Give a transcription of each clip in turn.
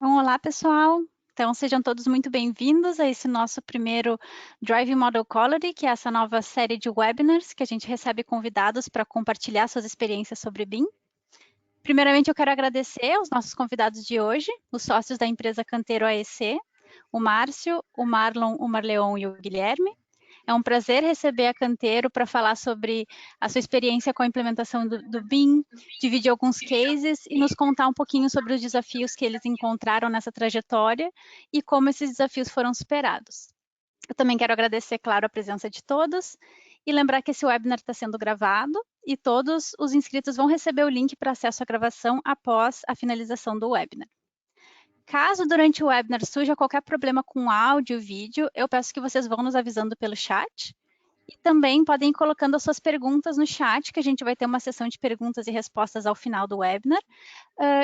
Bom, olá, pessoal. Então, sejam todos muito bem-vindos a esse nosso primeiro Driving Model Quality, que é essa nova série de webinars que a gente recebe convidados para compartilhar suas experiências sobre BIM. Primeiramente, eu quero agradecer aos nossos convidados de hoje, os sócios da empresa Canteiro AEC, o Márcio, o Marlon, o Marleon e o Guilherme. É um prazer receber a Canteiro para falar sobre a sua experiência com a implementação do BIM, dividir alguns cases e nos contar um pouquinho sobre os desafios que eles encontraram nessa trajetória e como esses desafios foram superados. Eu também quero agradecer, claro, a presença de todos e lembrar que esse webinar está sendo gravado e todos os inscritos vão receber o link para acesso à gravação após a finalização do webinar. Caso durante o webinar surja qualquer problema com áudio e vídeo, eu peço que vocês vão nos avisando pelo chat. E também podem ir colocando as suas perguntas no chat, que a gente vai ter uma sessão de perguntas e respostas ao final do webinar.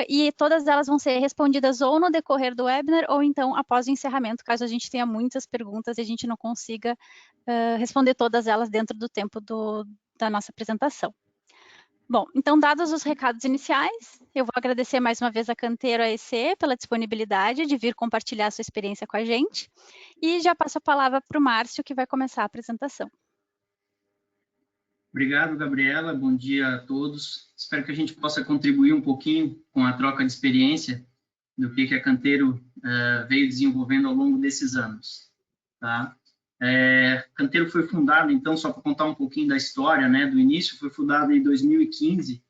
E todas elas vão ser respondidas ou no decorrer do webinar, ou então após o encerramento, caso a gente tenha muitas perguntas e a gente não consiga responder todas elas dentro do tempo da nossa apresentação. Bom, então, dados os recados iniciais, eu vou agradecer mais uma vez a Canteiro AEC pela disponibilidade de vir compartilhar a sua experiência com a gente. E já passo a palavra para o Márcio, que vai começar a apresentação. Obrigado, Gabriela. Bom dia a todos. Espero que a gente possa contribuir um pouquinho com a troca de experiência do que a Canteiro veio desenvolvendo ao longo desses anos. Tá? Canteiro foi fundado, então, só para contar um pouquinho da história, né, do início, foi fundado em 2015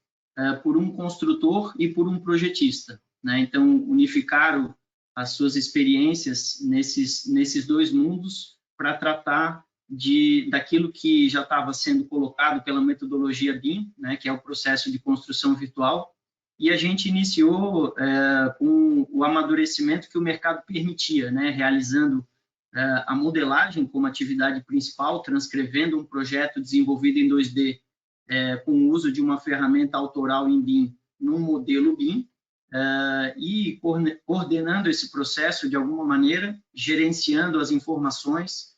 por um construtor e por um projetista. Né? Então, unificaram as suas experiências nesses dois mundos para tratar daquilo que já estava sendo colocado pela metodologia BIM, né, que é o processo de construção virtual, e a gente iniciou com o amadurecimento que o mercado permitia, né, realizando a modelagem como atividade principal, transcrevendo um projeto desenvolvido em 2D com o uso de uma ferramenta autoral em BIM num modelo BIM, e coordenando esse processo de alguma maneira, gerenciando as informações,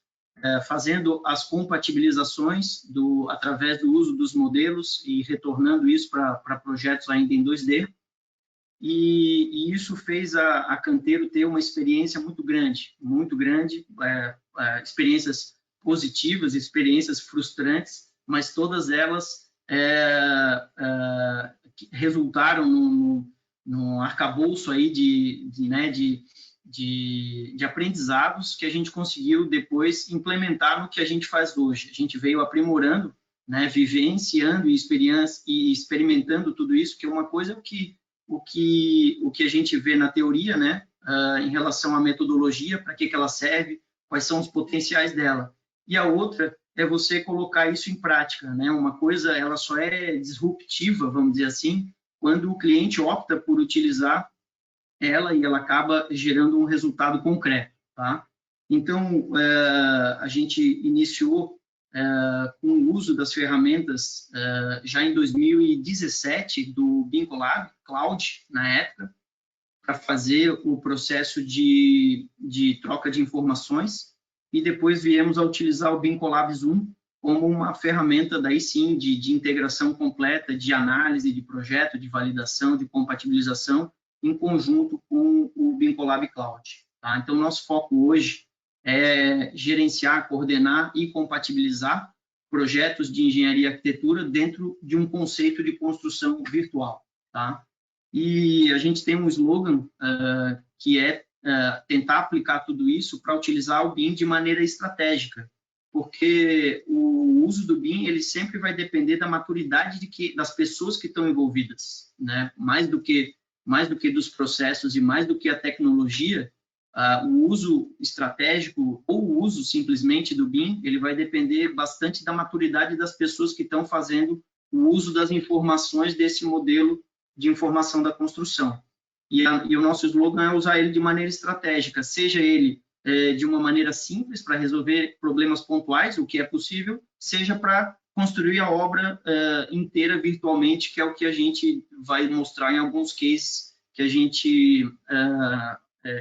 fazendo as compatibilizações através do uso dos modelos e retornando isso para projetos ainda em 2D. E isso fez a Canteiro ter uma experiência muito grande, experiências positivas, experiências frustrantes, mas todas elas resultaram num arcabouço aí de aprendizados que a gente conseguiu depois implementar no que a gente faz hoje. A gente veio aprimorando, né, vivenciando e experimentando tudo isso, que é uma coisa o que a gente vê na teoria, né, em relação à metodologia, para que ela serve, quais são os potenciais dela. E a outra é você colocar isso em prática, né? Uma coisa, ela só é disruptiva, vamos dizer assim, quando o cliente opta por utilizar ela e ela acaba gerando um resultado concreto, tá? Então, a gente iniciou com o uso das ferramentas já em 2017 do BIM Cloud, na época, para fazer o processo de troca de informações, e depois viemos a utilizar o BIM Collab Zoom como uma ferramenta, daí sim, de integração completa, de análise de projeto, de validação, de compatibilização, em conjunto com o BIM Collab Cloud. Tá? Então, nosso foco hoje é gerenciar, coordenar e compatibilizar projetos de engenharia e arquitetura dentro de um conceito de construção virtual. Tá? E a gente tem um slogan que é tentar aplicar tudo isso para utilizar o BIM de maneira estratégica, porque o uso do BIM ele sempre vai depender da maturidade das pessoas que estão envolvidas, né? Mais do que dos processos e mais do que a tecnologia, o uso estratégico ou o uso simplesmente do BIM, ele vai depender bastante da maturidade das pessoas que estão fazendo o uso das informações desse modelo de informação da construção. E o nosso slogan é usar ele de maneira estratégica, seja ele de uma maneira simples para resolver problemas pontuais, o que é possível, seja para construir a obra inteira virtualmente, que é o que a gente vai mostrar em alguns cases que a gente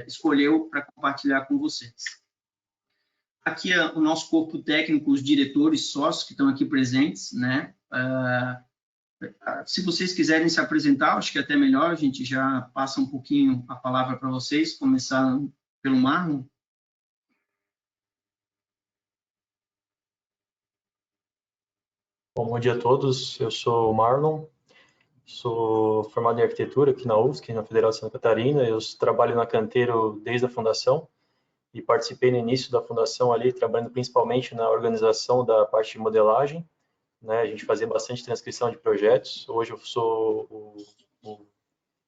escolheu para compartilhar com vocês. Aqui é o nosso corpo técnico, os diretores, sócios que estão aqui presentes, né? Se vocês quiserem se apresentar, acho que é até melhor, a gente já passa um pouquinho a palavra para vocês, começar pelo Marlon. Bom dia a todos, eu sou o Marlon, sou formado em arquitetura aqui na UFSC, na Federal de Santa Catarina. Eu trabalho na Canteiro desde a fundação e participei no início da fundação ali, trabalhando principalmente na organização da parte de modelagem, né? A gente fazia bastante transcrição de projetos. Hoje eu sou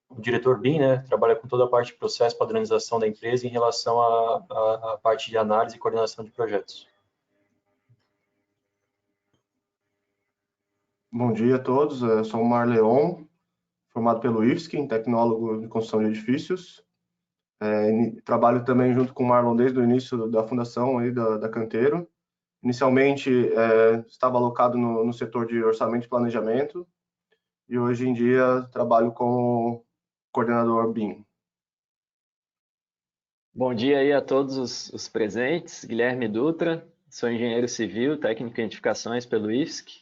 o diretor BIM, né? Trabalho com toda a parte de processo, padronização da empresa em relação à parte de análise e coordenação de projetos. Bom dia a todos, eu sou o Marleon, formado pelo IFSC, tecnólogo de construção de edifícios. Trabalho também junto com o Marlon desde o início da fundação aí da Canteiro. Inicialmente estava alocado no setor de orçamento e planejamento e hoje em dia trabalho como coordenador BIM. Bom dia aí a todos os presentes. Guilherme Dutra, sou engenheiro civil, técnico em edificações pelo IFSC.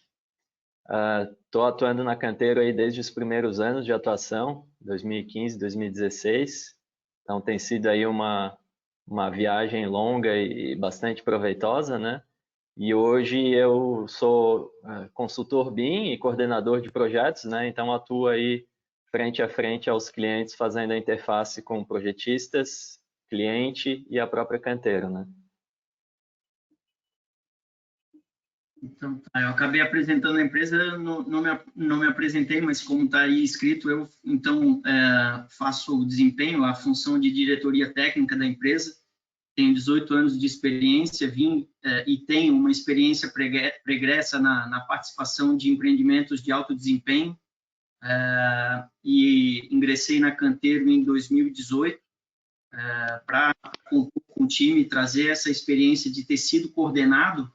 Estou atuando na Canteiro aí desde os primeiros anos de atuação, 2015, 2016. Então tem sido aí uma viagem longa e bastante proveitosa, né? E hoje eu sou consultor BIM e coordenador de projetos, né? Então atuo aí frente a frente aos clientes, fazendo a interface com projetistas, cliente e a própria Canteiro, né? Então, eu acabei apresentando a empresa, não me apresentei, mas como está aí escrito, eu então faço o desempenho, a função de diretoria técnica da empresa. Tenho 18 anos de experiência, e tenho uma experiência pregressa na participação de empreendimentos de alto desempenho, e ingressei na Canteiro em 2018 para compor com o time, trazer essa experiência de ter sido coordenado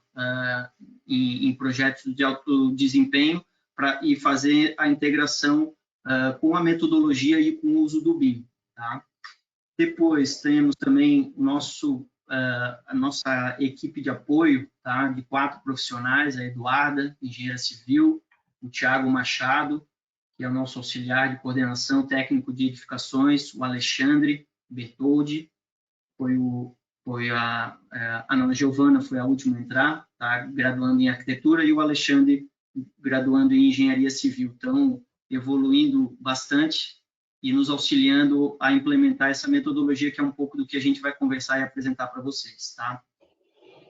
em projetos de alto desempenho e fazer a integração com a metodologia e com o uso do BIM. Tá? Depois temos também a nossa equipe de apoio, tá? De 4 profissionais, a Eduarda, engenheira civil, o Thiago Machado, que é o nosso auxiliar de coordenação técnico de edificações, o Alexandre Bertoldi, a Giovana foi a última a entrar, tá? Graduando em arquitetura, e o Alexandre graduando em engenharia civil. Então, evoluindo bastante e nos auxiliando a implementar essa metodologia, que é um pouco do que a gente vai conversar e apresentar para vocês, tá?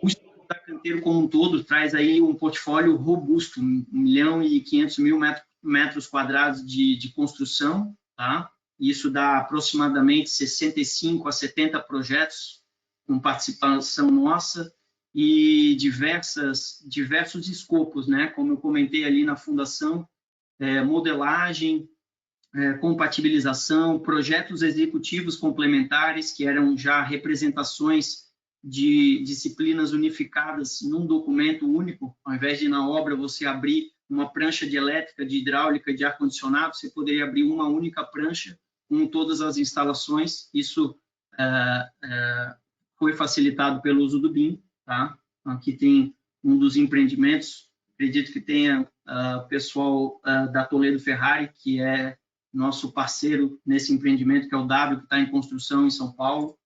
O estudo da Canteiro como um todo traz aí um portfólio robusto, 1.500.000 metros quadrados de construção, tá? Isso dá aproximadamente 65 a 70 projetos com participação nossa e diversos escopos, né? Como eu comentei ali na fundação, modelagem, compatibilização, projetos executivos complementares, que eram já representações de disciplinas unificadas num documento único. Ao invés de na obra você abrir uma prancha de elétrica, de hidráulica, de ar-condicionado, você poderia abrir uma única prancha com todas as instalações. Isso foi facilitado pelo uso do BIM. Tá? Aqui tem um dos empreendimentos, acredito que tenha o pessoal da Toledo Ferrari, que é nosso parceiro nesse empreendimento, que é o W, que está em construção em São Paulo.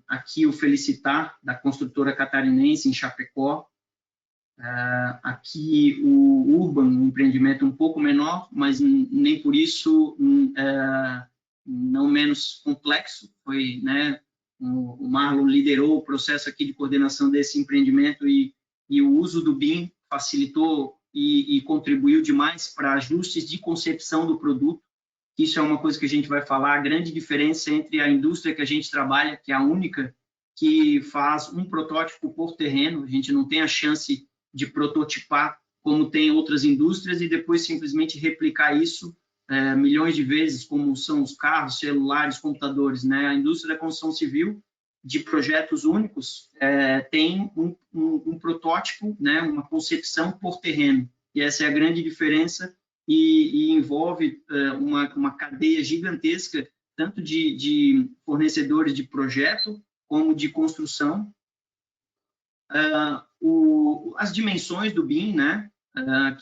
Aqui o Felicitar, da construtora catarinense, em Chapecó. Aqui o Urban, um empreendimento um pouco menor, mas nem por isso não menos complexo. Foi, né, o Marlon liderou o processo aqui de coordenação desse empreendimento, e o uso do BIM facilitou e contribuiu demais para ajustes de concepção do produto. Isso é uma coisa que a gente vai falar, a grande diferença entre a indústria que a gente trabalha, que é a única que faz um protótipo por terreno. A gente não tem a chance de prototipar como tem outras indústrias e depois simplesmente replicar isso milhões de vezes, como são os carros, celulares, computadores, né? A indústria da construção civil, de projetos únicos, tem um protótipo, né? Uma concepção por terreno, e essa é a grande diferença, e envolve uma cadeia gigantesca, tanto de fornecedores de projeto como de construção. As dimensões do BIM, né?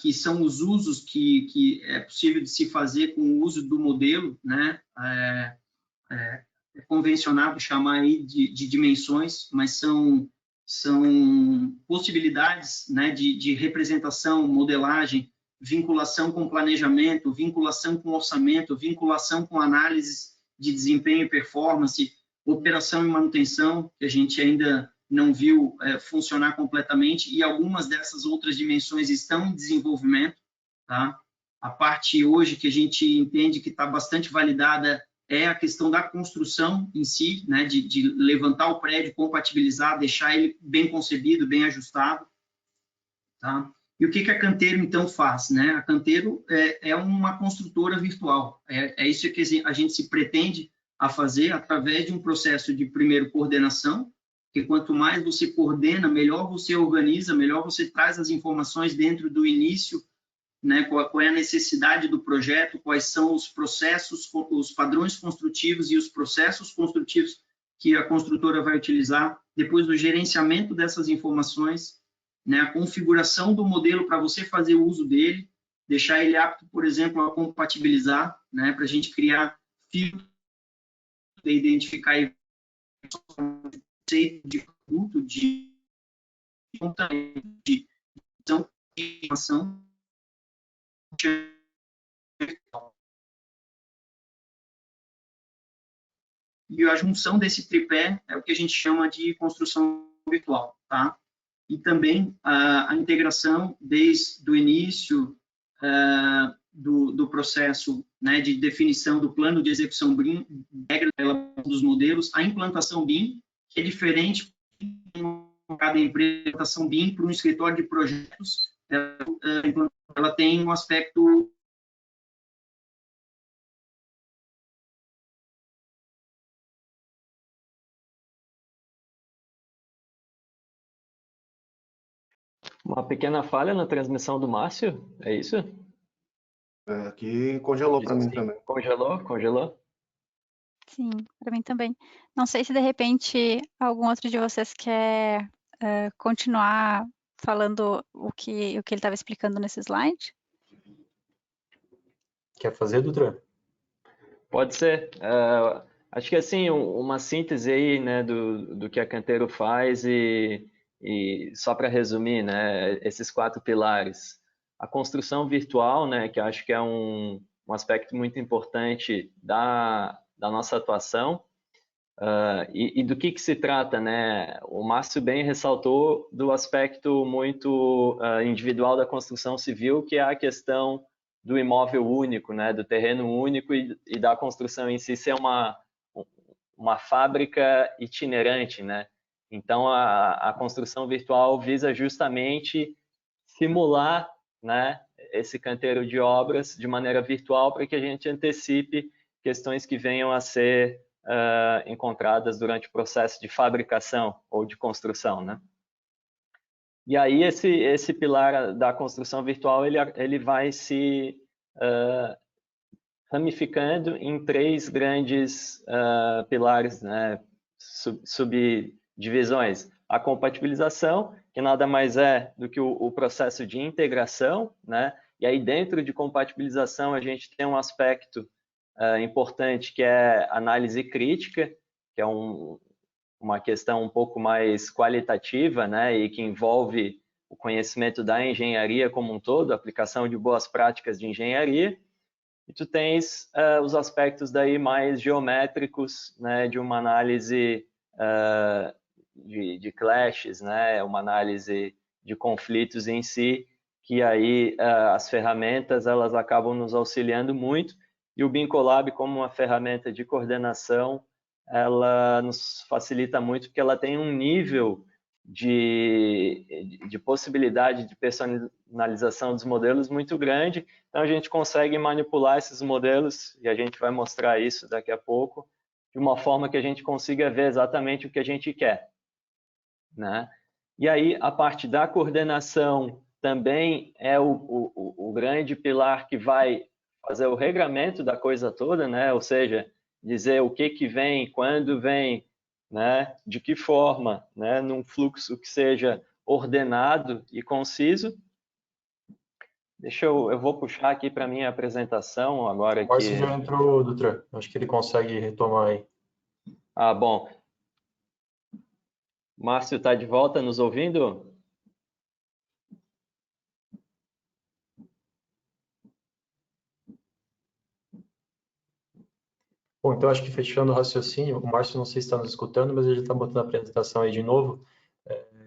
que são os usos que é possível de se fazer com o uso do modelo, né? É convencionado chamar aí de dimensões, mas são possibilidades, né, de representação, modelagem, vinculação com planejamento, vinculação com orçamento, vinculação com análise de desempenho e performance, operação e manutenção, que a gente ainda não viu funcionar completamente, e algumas dessas outras dimensões estão em desenvolvimento, tá? A parte hoje que a gente entende que está bastante validada é a questão da construção em si, né, de levantar o prédio, compatibilizar, deixar ele bem concebido, bem ajustado, tá? E o que a Canteiro, então, faz, né? A Canteiro é uma construtora virtual, é isso que a gente se pretende a fazer através de um processo de, primeiro, coordenação, porque quanto mais você coordena, melhor você organiza, melhor você traz as informações dentro do início, né, qual é a necessidade do projeto, quais são os processos, os padrões construtivos e os processos construtivos que a construtora vai utilizar, depois do gerenciamento dessas informações, né, a configuração do modelo para você fazer o uso dele, deixar ele apto, por exemplo, a compatibilizar, né, para a gente criar filtros e identificar conceito de produto, de informação. E a junção desse tripé é o que a gente chama de construção virtual, tá? E também a integração desde o início do processo, né, de definição do plano de execução BIM, regra dos modelos, a implantação BIM, que é diferente em cada empresa, a implantação BIM para um escritório de projetos, ela tem um aspecto Uma pequena falha na transmissão do Márcio, é isso? Aqui congelou para mim também. Congelou? Sim, para mim também. Não sei se de repente algum outro de vocês quer continuar falando o que ele estava explicando nesse slide. Quer fazer, Dutra? Pode ser. Acho que assim, uma síntese aí, né, do que a Canteiro faz e só para resumir, né, esses 4 pilares. A construção virtual, né, que acho que é um aspecto muito importante da nossa atuação. E do que se trata, né? O Márcio bem ressaltou do aspecto muito individual da construção civil, que é a questão do imóvel único, né? Do terreno único e da construção em si ser uma fábrica itinerante, né? Então, a construção virtual visa justamente simular, né, esse canteiro de obras de maneira virtual para que a gente antecipe questões que venham a ser encontradas durante o processo de fabricação ou de construção, né? E aí esse pilar da construção virtual ele vai se ramificando em 3 grandes pilares, né? Subdivisões. A compatibilização, que nada mais é do que o processo de integração, né? E aí dentro de compatibilização a gente tem um aspecto importante que é análise crítica, que é uma questão um pouco mais qualitativa, né, e que envolve o conhecimento da engenharia como um todo, a aplicação de boas práticas de engenharia. E tu tens os aspectos daí mais geométricos, né, de uma análise de clashes, né, uma análise de conflitos em si, que aí as ferramentas elas acabam nos auxiliando muito. E o BIM Collab, como uma ferramenta de coordenação, ela nos facilita muito porque ela tem um nível de possibilidade de personalização dos modelos muito grande. Então, a gente consegue manipular esses modelos, e a gente vai mostrar isso daqui a pouco, de uma forma que a gente consiga ver exatamente o que a gente quer, né? E aí, a parte da coordenação também é o grande pilar que vai fazer o regramento da coisa toda, né? Ou seja, dizer o que vem, quando vem, né? De que forma, né? Num fluxo que seja ordenado e conciso. Eu vou puxar aqui para minha apresentação agora O Márcio que... já entrou, Dutra. Acho que ele consegue retomar aí. Ah, bom. Márcio está de volta nos ouvindo? Bom, então acho que fechando o raciocínio, o Márcio não sei se está nos escutando, mas ele está botando a apresentação aí de novo.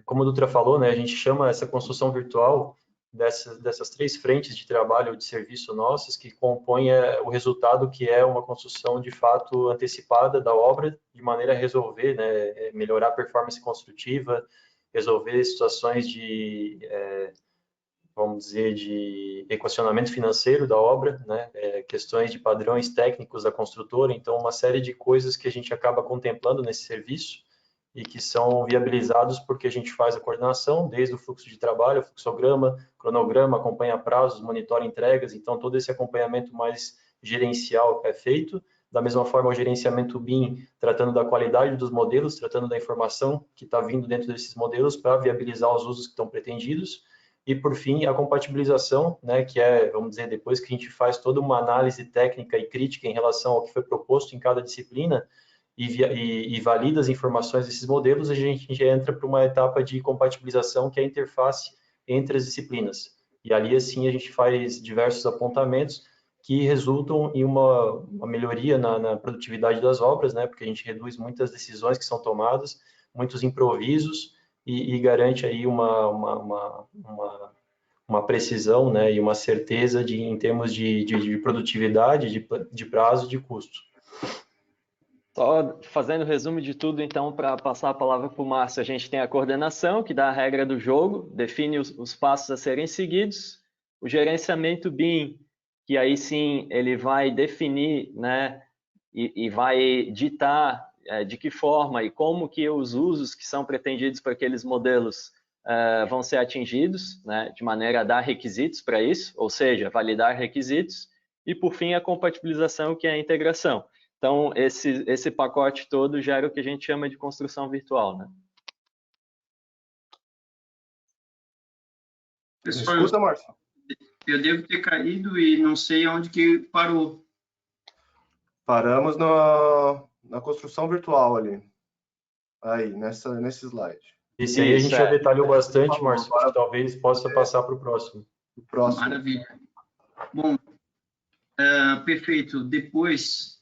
Como o Dutra falou, né, a gente chama essa construção virtual dessas 3 frentes de trabalho ou de serviço nossas que compõem o resultado que é uma construção de fato antecipada da obra, de maneira a resolver, né, melhorar a performance construtiva, resolver situações de vamos dizer, de equacionamento financeiro da obra, né? Questões de padrões técnicos da construtora, então uma série de coisas que a gente acaba contemplando nesse serviço e que são viabilizados porque a gente faz a coordenação, desde o fluxo de trabalho, fluxograma, cronograma, acompanha prazos, monitora entregas, então todo esse acompanhamento mais gerencial é feito. Da mesma forma, o gerenciamento BIM, tratando da qualidade dos modelos, tratando da informação que está vindo dentro desses modelos para viabilizar os usos que estão pretendidos. E, por fim, a compatibilização, né, que é, vamos dizer, depois que a gente faz toda uma análise técnica e crítica em relação ao que foi proposto em cada disciplina e valida as informações desses modelos, a gente entra para uma etapa de compatibilização, que é a interface entre as disciplinas. E ali, assim, a gente faz diversos apontamentos que resultam em uma melhoria na produtividade das obras, né, porque a gente reduz muitas decisões que são tomadas, muitos improvisos, e garante aí uma precisão, né, e uma certeza em termos de produtividade, de prazo e de custo. Só fazendo resumo de tudo, então, para passar a palavra para o Márcio, a gente tem a coordenação, que dá a regra do jogo, define os passos a serem seguidos, o gerenciamento BIM, que aí sim ele vai definir, né, e vai ditar de que forma e como que os usos que são pretendidos para aqueles modelos vão ser atingidos, né, de maneira a dar requisitos para isso, ou seja, validar requisitos, e por fim a compatibilização, que é a integração. Então, esse pacote todo gera o que a gente chama de construção virtual, né? Pessoal, escuta, Márcio? Eu devo ter caído e não sei onde que parou. Paramos na construção virtual ali. Aí, nesse slide. Esse aí a gente já detalhou bastante, Márcio. Acho que talvez possa passar para o próximo. Maravilha. Bom, perfeito. Depois,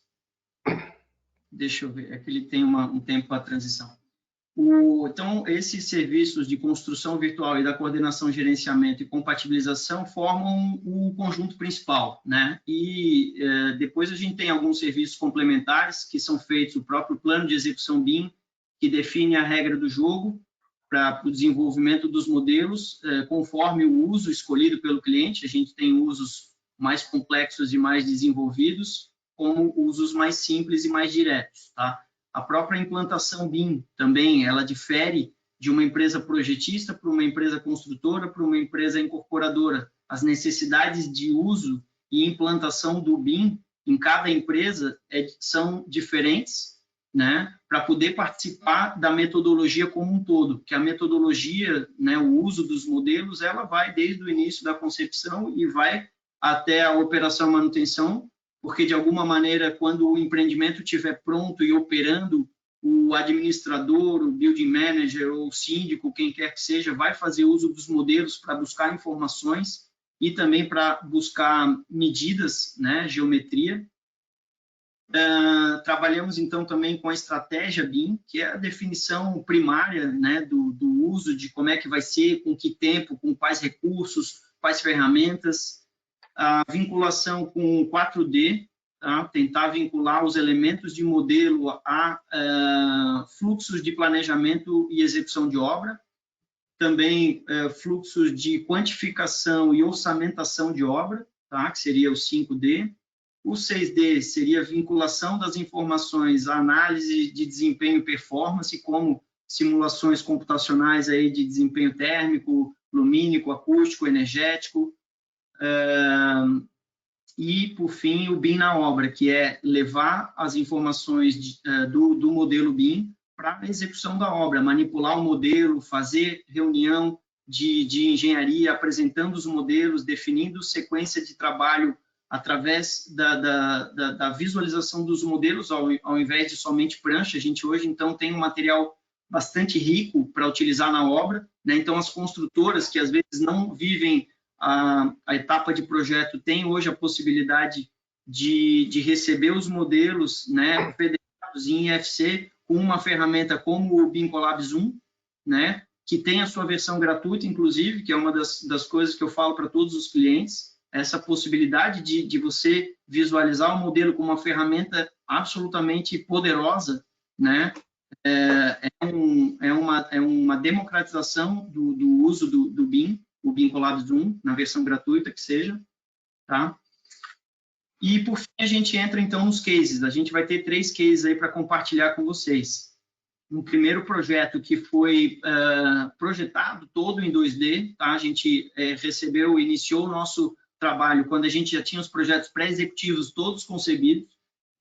deixa eu ver, aqui ele tem um tempo para transição. Então, esses serviços de construção virtual e da coordenação, gerenciamento e compatibilização formam o conjunto principal, né? E depois a gente tem alguns serviços complementares que são feitos, o próprio plano de execução BIM, que define a regra do jogo para o desenvolvimento dos modelos, conforme o uso escolhido pelo cliente. A gente tem usos mais complexos e mais desenvolvidos, como usos mais simples e mais diretos, tá? A própria implantação BIM também, ela difere de uma empresa projetista para uma empresa construtora, para uma empresa incorporadora. As necessidades de uso e implantação do BIM em cada empresa são diferentes, né, para poder participar da metodologia como um todo, que a metodologia, né, o uso dos modelos, ela vai desde o início da concepção e vai até a operação e manutenção, porque, de alguma maneira, quando o empreendimento estiver pronto e operando, o administrador, o building manager ou o síndico, quem quer que seja, vai fazer uso dos modelos para buscar informações e também para buscar medidas, né, geometria. Trabalhamos, então, também com a estratégia BIM, que é a definição primária, né, do uso, de como é que vai ser, com que tempo, com quais recursos, quais ferramentas. A vinculação com 4D, tá? Tentar vincular os elementos de modelo a fluxos de planejamento e execução de obra, também fluxos de quantificação e orçamentação de obra, tá? Que seria o 5D. O 6D seria a vinculação das informações à análise de desempenho e performance, como simulações computacionais aí de desempenho térmico, lumínico, acústico, energético. E, por fim, o BIM na obra, que é levar as informações do modelo BIM para a execução da obra, manipular o modelo, fazer reunião, de engenharia, apresentando os modelos, definindo sequência de trabalho através da visualização dos modelos, ao invés de somente prancha. A gente hoje, então, tem um material bastante rico para utilizar na obra, né? Então, as construtoras que às vezes não vivem a etapa de projeto têm hoje a possibilidade de receber os modelos, né, federados em IFC com uma ferramenta como o BIM Collab Zoom, né, que tem a sua versão gratuita, inclusive, que é uma das coisas que eu falo para todos os clientes, essa possibilidade de você visualizar o modelo com uma ferramenta absolutamente poderosa, né, é uma democratização do uso do BIM, o BIM Collab Zoom, na versão gratuita que seja, tá? E, por fim, a gente entra, então, nos cases. A gente vai ter 3 cases aí para compartilhar com vocês. Um primeiro projeto que foi projetado todo em 2D, tá? A gente iniciou o nosso trabalho quando a gente já tinha os projetos pré-executivos todos concebidos.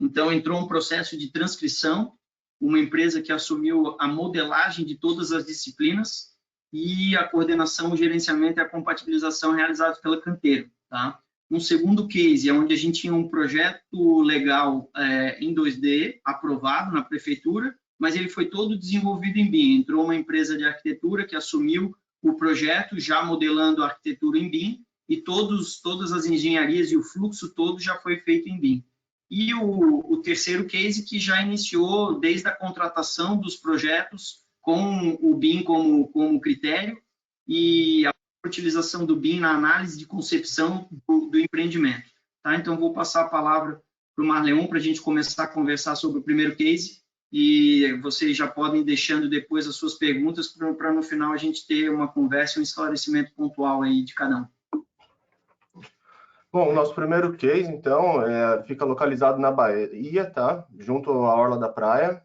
Então, entrou um processo de transcrição, uma empresa que assumiu a modelagem de todas as disciplinas e a coordenação, o gerenciamento e a compatibilização realizados pela Canteiro, tá? Um segundo case é onde a gente tinha um projeto legal em 2D aprovado na prefeitura, mas ele foi todo desenvolvido em BIM. Entrou uma empresa de arquitetura que assumiu o projeto, já modelando a arquitetura em BIM, e todas as engenharias e o fluxo todo já foi feito em BIM. E o terceiro case que já iniciou desde a contratação dos projetos com o BIM como critério e a utilização do BIM na análise de concepção do empreendimento. Tá? Então, vou passar a palavra para o Marleon para a gente começar a conversar sobre o primeiro case e vocês já podem ir deixando depois as suas perguntas para no final a gente ter uma conversa, um esclarecimento pontual aí de cada um. Bom, o nosso primeiro case, então, fica localizado na Bahia, tá? Junto à Orla da Praia.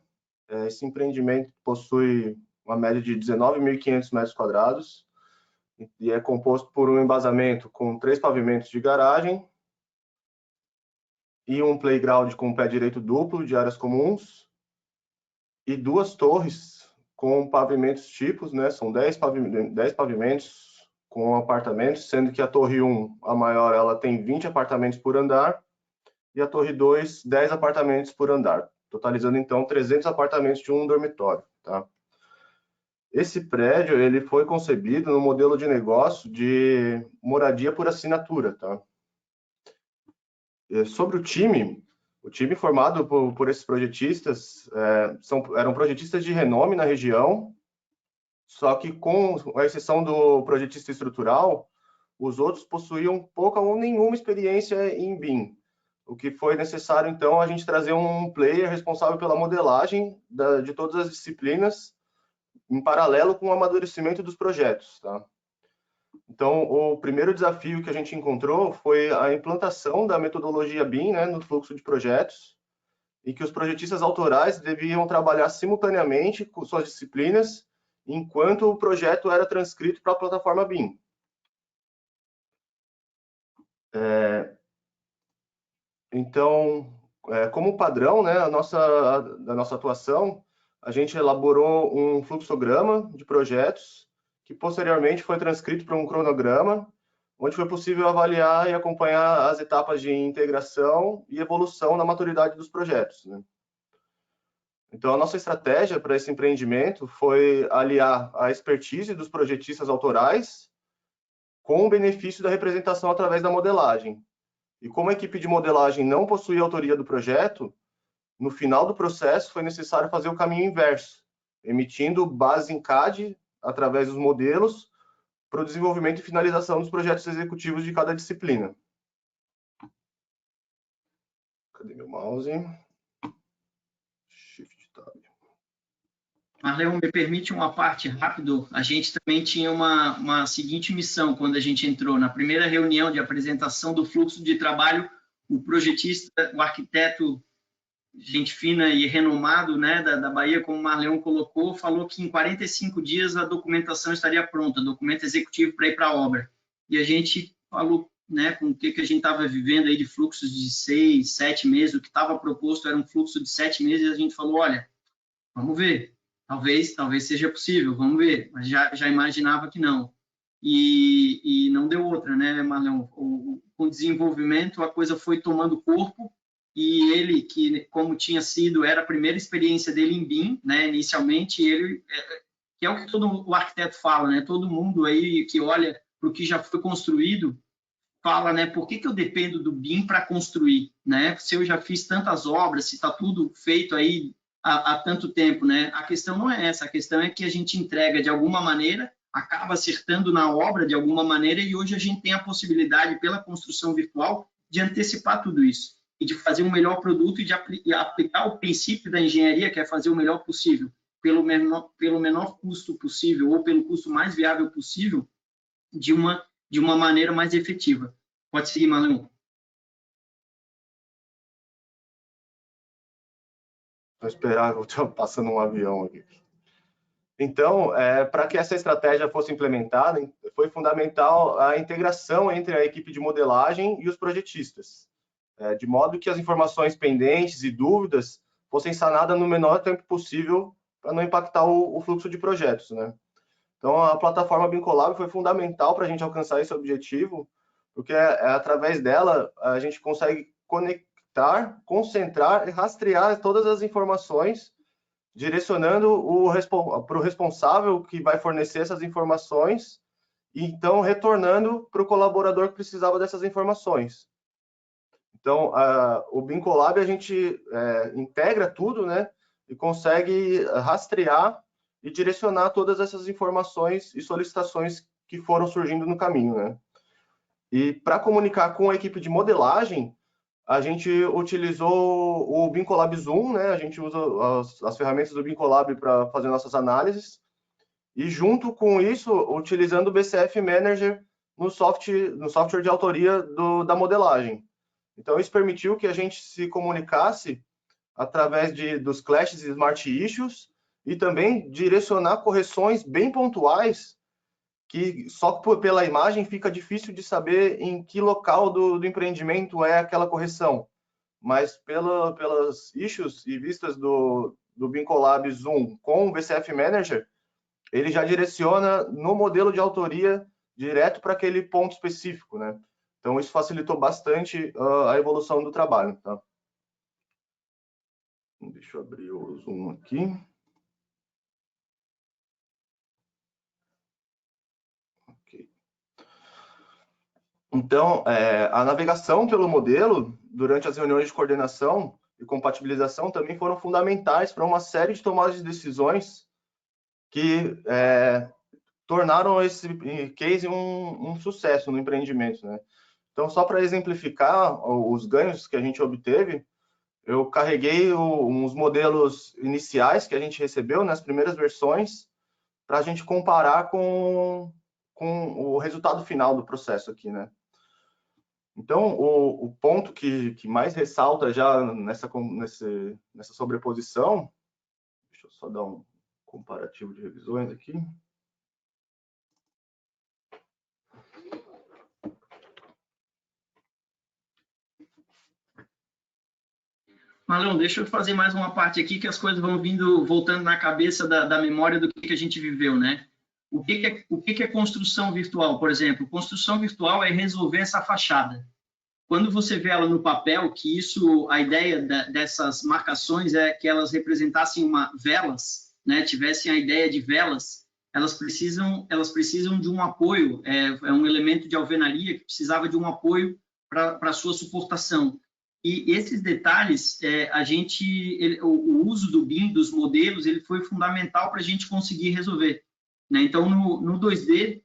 Esse empreendimento possui uma média de 19.500 metros quadrados e é composto por um embasamento com 3 pavimentos de garagem e um playground com pé direito duplo de áreas comuns e 2 torres com pavimentos tipos, né? São 10 pavimentos com apartamentos, sendo que a torre 1, a maior, ela tem 20 apartamentos por andar, e a torre 2, 10 apartamentos por andar, totalizando, então, 300 apartamentos de um dormitório, tá? Esse prédio, ele foi concebido no modelo de negócio de moradia por assinatura, tá? Sobre o time formado por esses projetistas, eram projetistas de renome na região, só que, com a exceção do projetista estrutural, os outros possuíam pouca ou nenhuma experiência em BIM. O que foi necessário, então, a gente trazer um player responsável pela modelagem de todas as disciplinas, em paralelo com o amadurecimento dos projetos, tá? Então, o primeiro desafio que a gente encontrou foi a implantação da metodologia BIM, né, no fluxo de projetos, e que os projetistas autorais deviam trabalhar simultaneamente com suas disciplinas, enquanto o projeto era transcrito para a plataforma BIM. Então, como padrão, né, da nossa atuação, a gente elaborou um fluxograma de projetos que posteriormente foi transcrito para um cronograma, onde foi possível avaliar e acompanhar as etapas de integração e evolução na maturidade dos projetos, né? Então, a nossa estratégia para esse empreendimento foi aliar a expertise dos projetistas autorais com o benefício da representação através da modelagem. E como a equipe de modelagem não possuía autoria do projeto, no final do processo foi necessário fazer o caminho inverso, emitindo base em CAD através dos modelos para o desenvolvimento e finalização dos projetos executivos de cada disciplina. Cadê meu mouse? Marleon, me permite uma parte rápido. A gente também tinha uma seguinte missão quando a gente entrou. Na primeira reunião de apresentação do fluxo de trabalho, o projetista, o arquiteto, gente fina e renomado, né, da Bahia, como o Marleon colocou, falou que em 45 dias a documentação estaria pronta, documento executivo para ir para a obra. E a gente falou, né, com o que a gente estava vivendo aí de fluxos de 6, 7 meses, o que estava proposto era um fluxo de 7 meses, e a gente falou, olha, vamos ver. Talvez seja possível, vamos ver, mas já imaginava que não. e não deu outra, né, Marlon? Com o desenvolvimento, a coisa foi tomando corpo, e ele, que como tinha sido, era a primeira experiência dele em BIM, né, inicialmente, ele, que é o que todo o arquiteto fala, né, todo mundo aí que olha para o que já foi construído, fala, né, por que eu dependo do BIM para construir, né, se eu já fiz tantas obras, se está tudo feito aí há tanto tempo, né, a questão não é essa, a questão é que a gente entrega de alguma maneira, acaba acertando na obra de alguma maneira, e hoje a gente tem a possibilidade, pela construção virtual, de antecipar tudo isso, e de fazer um melhor produto e de aplicar o princípio da engenharia, que é fazer o melhor possível, pelo menor custo possível, ou pelo custo mais viável possível, de uma maneira mais efetiva. Pode seguir, Manu. Vou esperar, estou passando um avião aqui. Então, para que essa estratégia fosse implementada, foi fundamental a integração entre a equipe de modelagem e os projetistas, de modo que as informações pendentes e dúvidas fossem sanadas no menor tempo possível para não impactar o fluxo de projetos, né? Então, a plataforma BIMcollab foi fundamental para a gente alcançar esse objetivo, porque através dela a gente consegue conectar, concentrar e rastrear todas as informações, direcionando para o responsável que vai fornecer essas informações, e então retornando para o colaborador que precisava dessas informações. Então, o BIMcollab a gente integra tudo, né, e consegue rastrear e direcionar todas essas informações e solicitações que foram surgindo no caminho, né? E para comunicar com a equipe de modelagem, a gente utilizou o BIMcollab Zoom, né? A gente usa as ferramentas do BIMcollab para fazer nossas análises, e junto com isso, utilizando o BCF Manager no software de autoria da modelagem. Então, isso permitiu que a gente se comunicasse através dos clashes e smart issues, e também direcionar correções bem pontuais, que só pela imagem fica difícil de saber em que local do empreendimento é aquela correção. Mas pelas issues e vistas do BIMcollab Zoom com o BCF Manager, ele já direciona no modelo de autoria direto para aquele ponto específico, né? Então, isso facilitou bastante a evolução do trabalho, tá? Deixa eu abrir o Zoom aqui. Okay. Então, a navegação pelo modelo, durante as reuniões de coordenação e compatibilização, também foram fundamentais para uma série de tomadas de decisões que tornaram esse case um sucesso no empreendimento, né? Então, só para exemplificar os ganhos que a gente obteve, eu carreguei uns modelos iniciais que a gente recebeu nas primeiras versões, para a gente comparar com o resultado final do processo aqui, né? Então, o ponto que mais ressalta já nessa sobreposição, deixa eu só dar um comparativo de revisões aqui. Marlon, deixa eu fazer mais uma parte aqui, que as coisas vão voltando na cabeça da memória do que a gente viveu, né? O que é construção virtual, por exemplo? Construção virtual é resolver essa fachada. Quando você vê ela no papel, que a ideia dessas marcações é que elas representassem velas, né? Tivessem a ideia de velas, elas precisam de um apoio, é um elemento de alvenaria que precisava de um apoio para a sua suportação. E esses detalhes, o uso do BIM, dos modelos, ele foi fundamental para a gente conseguir resolver, né? Então, no 2D,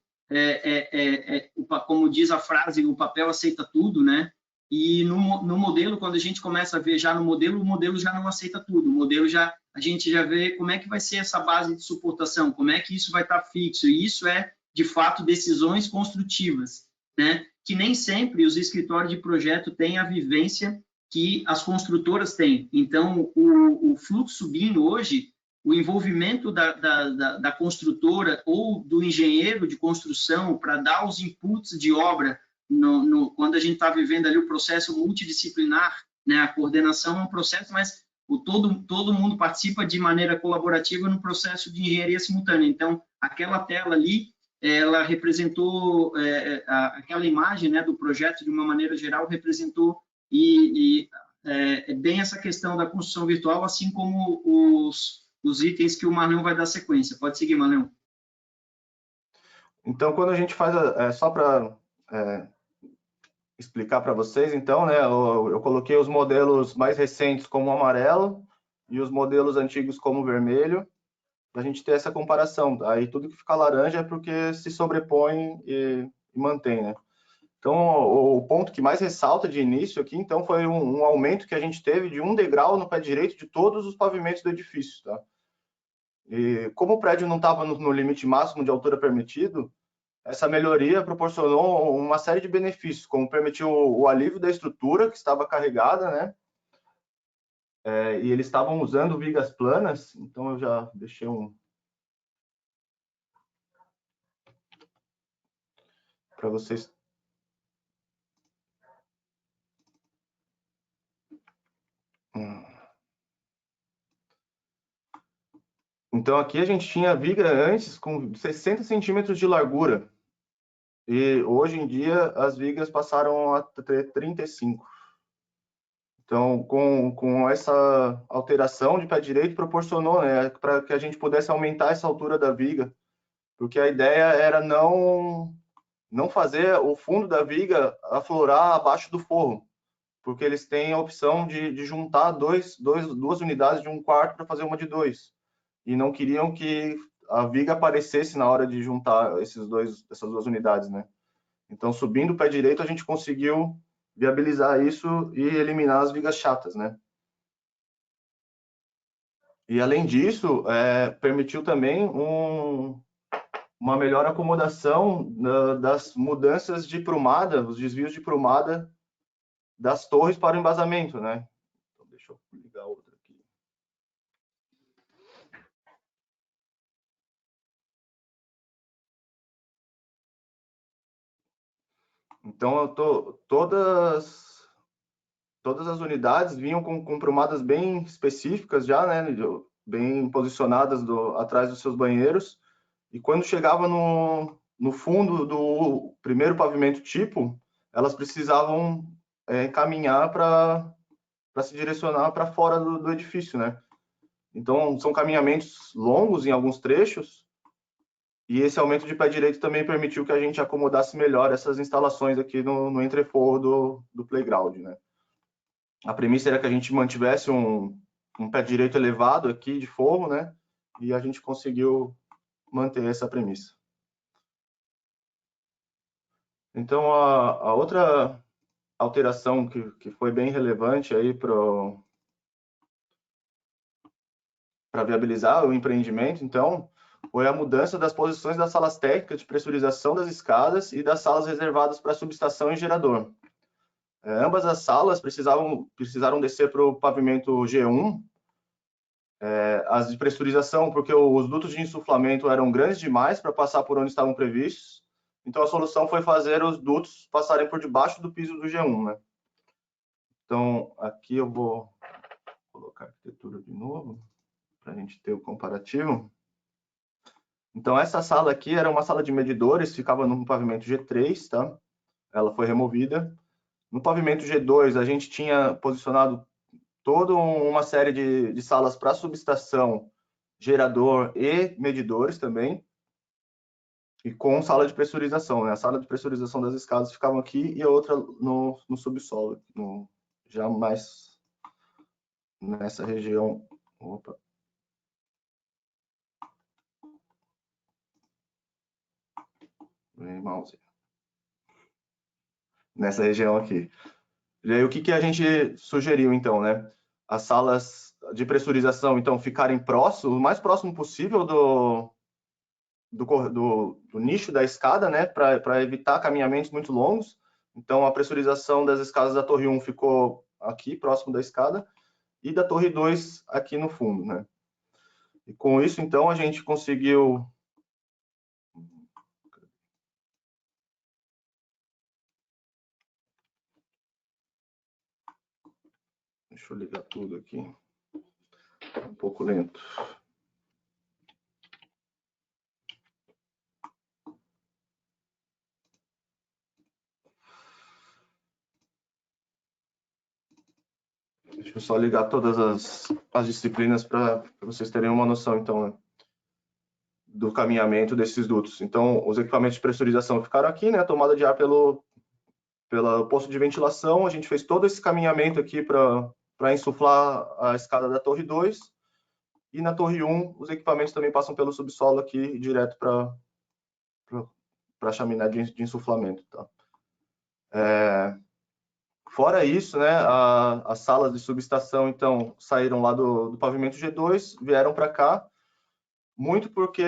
como diz a frase, o papel aceita tudo, né? E no modelo, quando a gente começa a ver já no modelo, o modelo já não aceita tudo. O modelo a gente já vê como é que vai ser essa base de suportação, como é que isso vai estar fixo. E isso de fato, decisões construtivas, né? Que nem sempre os escritórios de projeto têm a vivência que as construtoras têm. Então, o fluxo BIM hoje, o envolvimento da construtora ou do engenheiro de construção para dar os inputs de obra quando a gente está vivendo ali o processo multidisciplinar, né? A coordenação é um processo, mas todo mundo participa de maneira colaborativa no processo de engenharia simultânea. Então, aquela tela ali ela representou, aquela imagem, né, do projeto, de uma maneira geral, representou bem essa questão da construção virtual, assim como os itens que o Marlon vai dar sequência. Pode seguir, Marlon. Então, quando a gente faz, só para explicar para vocês, então, né, eu coloquei os modelos mais recentes como amarelo e os modelos antigos como vermelho, para a gente ter essa comparação. Aí tudo que fica laranja é porque se sobrepõe e mantém, né? Então, o ponto que mais ressalta de início aqui, então, foi um aumento que a gente teve de 1 degrau no pé direito de todos os pavimentos do edifício, tá? E como o prédio não estava no limite máximo de altura permitido, essa melhoria proporcionou uma série de benefícios, como permitiu o alívio da estrutura que estava carregada, né? E eles estavam usando vigas planas, então eu já deixei para vocês. Então aqui a gente tinha viga antes com 60 centímetros de largura, e hoje em dia as vigas passaram a ter 35. Então, com essa alteração de pé direito, proporcionou, né, para que a gente pudesse aumentar essa altura da viga, porque a ideia era não fazer o fundo da viga aflorar abaixo do forro, porque eles têm a opção de juntar duas unidades de um quarto para fazer uma de 2, e não queriam que a viga aparecesse na hora de juntar essas duas unidades, né? Então, subindo o pé direito, a gente conseguiu viabilizar isso e eliminar as vigas chatas, né? E, além disso, permitiu também uma melhor acomodação das mudanças de prumada, os desvios de prumada das torres para o embasamento, né? Então, deixa eu ligar outra aqui. Então, todas as unidades vinham com prumadas bem específicas já, né? Bem posicionadas atrás dos seus banheiros. E quando chegava no fundo do primeiro pavimento tipo, elas precisavam caminhar para se direcionar para fora do edifício, né? Então, são caminhamentos longos em alguns trechos, e esse aumento de pé direito também permitiu que a gente acomodasse melhor essas instalações aqui no entreforro do playground, né? A premissa era que a gente mantivesse um pé direito elevado aqui de forro, né? E a gente conseguiu manter essa premissa. Então, a outra alteração que foi bem relevante aí para viabilizar o empreendimento, então, foi a mudança das posições das salas técnicas de pressurização das escadas e das salas reservadas para subestação e gerador. Ambas as salas precisaram descer para o pavimento G1, as de pressurização, porque os dutos de insuflamento eram grandes demais para passar por onde estavam previstos. Então, a solução foi fazer os dutos passarem por debaixo do piso do G1, né? Então, aqui eu vou colocar a arquitetura de novo, para a gente ter o comparativo. Então, essa sala aqui era uma sala de medidores, ficava no pavimento G3, tá? Ela foi removida. No pavimento G2, a gente tinha posicionado toda uma série de salas para subestação, gerador e medidores também, e com sala de pressurização, né? A sala de pressurização das escadas ficava aqui e a outra no subsolo, já mais nessa região. Opa. Vem, mouse. Nessa região aqui. E aí, o que a gente sugeriu, então, né? As salas de pressurização, então, ficarem o mais próximo possível do nicho da escada, né? Para evitar caminhamentos muito longos. Então, a pressurização das escadas da Torre 1 ficou aqui, próximo da escada, e da Torre 2 aqui no fundo, né? E com isso, então, a gente conseguiu... Deixa eu ligar tudo aqui. Um pouco lento. Deixa eu só ligar todas as disciplinas para vocês terem uma noção, então, né, do caminhamento desses dutos. Então, os equipamentos de pressurização ficaram aqui, né? A tomada de ar pelo posto de ventilação. A gente fez todo esse caminhamento aqui para insuflar a escada da torre 2. E na torre 1, os equipamentos também passam pelo subsolo aqui, direto para a chaminé de insuflamento. Tá? Fora isso, né, as salas de subestação, então, saíram lá do pavimento G2, vieram para cá, muito porque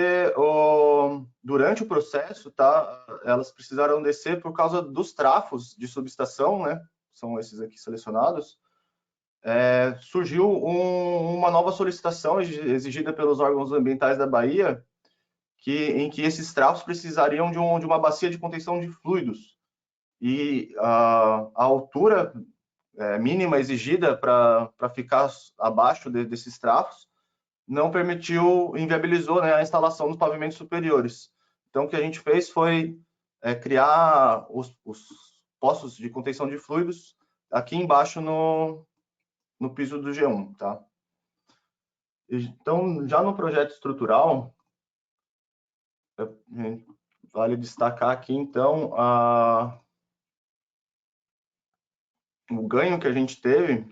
durante o processo, tá, elas precisaram descer por causa dos trafos de subestação, né, são esses aqui selecionados. Surgiu uma nova solicitação exigida pelos órgãos ambientais da Bahia, em que esses trafos precisariam de uma bacia de contenção de fluidos. E a altura mínima exigida para ficar abaixo desses trafos não permitiu, inviabilizou, né, a instalação dos pavimentos superiores. Então, o que a gente fez foi criar os postos de contenção de fluidos aqui embaixo no piso do G1, tá? Então, já no projeto estrutural, vale destacar aqui, então, o ganho que a gente teve,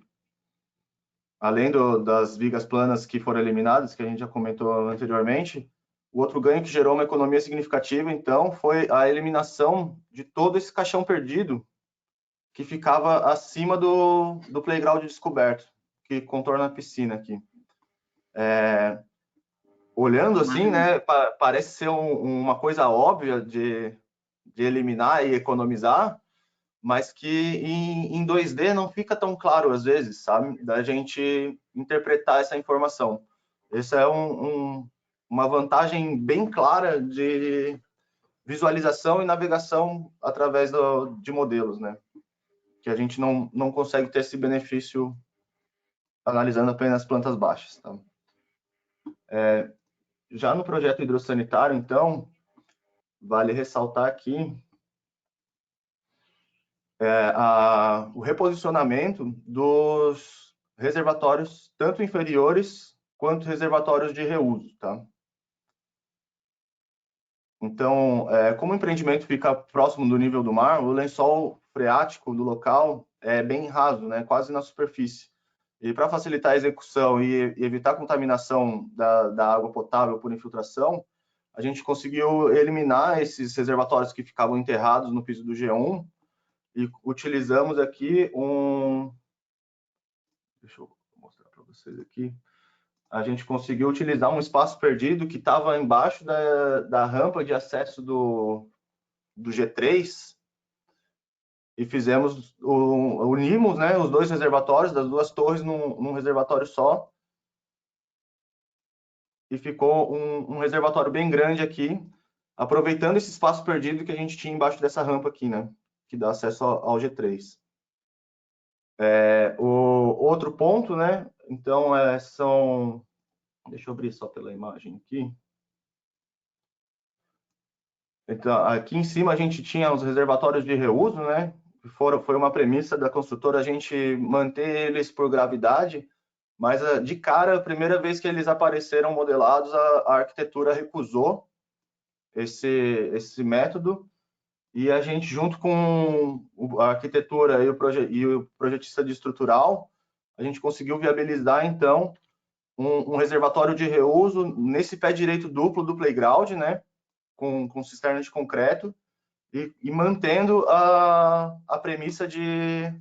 além das vigas planas que foram eliminadas, que a gente já comentou anteriormente, o outro ganho que gerou uma economia significativa, então, foi a eliminação de todo esse caixão perdido que ficava acima do playground descoberto, que contorna a piscina aqui. Olhando assim, né, parece ser uma coisa óbvia de eliminar e economizar, mas que em 2D não fica tão claro às vezes, sabe, da gente interpretar essa informação. Essa é uma vantagem bem clara de visualização e navegação através de modelos, né, que a gente não consegue ter esse benefício analisando apenas plantas baixas, tá? Já no projeto hidrossanitário, então, vale ressaltar aqui o reposicionamento dos reservatórios, tanto inferiores quanto reservatórios de reuso, tá? Então, como o empreendimento fica próximo do nível do mar, o lençol freático do local é bem raso, né, quase na superfície. E para facilitar a execução e evitar a contaminação da água potável por infiltração, a gente conseguiu eliminar esses reservatórios que ficavam enterrados no piso do G1 e utilizamos aqui deixa eu mostrar para vocês aqui. A gente conseguiu utilizar um espaço perdido que estava embaixo da rampa de acesso do G3 e unimos, né, os dois reservatórios das duas torres num reservatório só e ficou um reservatório bem grande aqui, aproveitando esse espaço perdido que a gente tinha embaixo dessa rampa aqui, né, que dá acesso ao G3. O outro ponto, né, então deixa eu abrir só pela imagem aqui. Então, aqui em cima a gente tinha os reservatórios de reuso, né, foi uma premissa da construtora a gente manter eles por gravidade, mas de cara, a primeira vez que eles apareceram modelados, a arquitetura recusou esse método, e a gente, junto com a arquitetura e o projetista de estrutural, a gente conseguiu viabilizar, então, um reservatório de reuso nesse pé direito duplo do playground, né, com cisterna de concreto, e mantendo a premissa de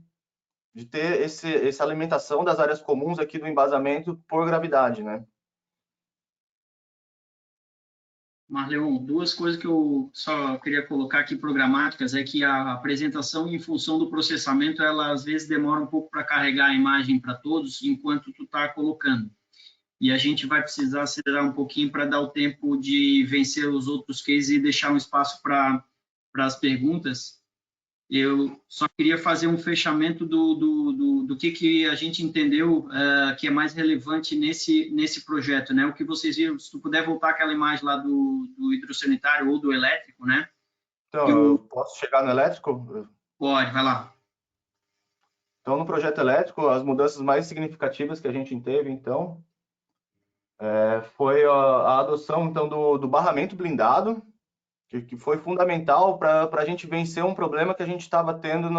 ter essa alimentação das áreas comuns aqui do embasamento por gravidade, né? Marleon, duas coisas que eu só queria colocar aqui programáticas é que a apresentação em função do processamento, ela às vezes demora um pouco para carregar a imagem para todos enquanto tu está colocando. E a gente vai precisar acelerar um pouquinho para dar o tempo de vencer os outros cases e deixar um espaço para as perguntas. Eu só queria fazer um fechamento do que a gente entendeu que é mais relevante nesse projeto, né? O que vocês viram, se tu puder voltar aquela imagem lá do hidrossanitário ou do elétrico, né? Então, eu posso chegar no elétrico? Pode, vai lá. Então, no projeto elétrico, as mudanças mais significativas que a gente teve, então, foi a adoção então do barramento blindado, que foi fundamental para a gente vencer um problema que a gente estava tendo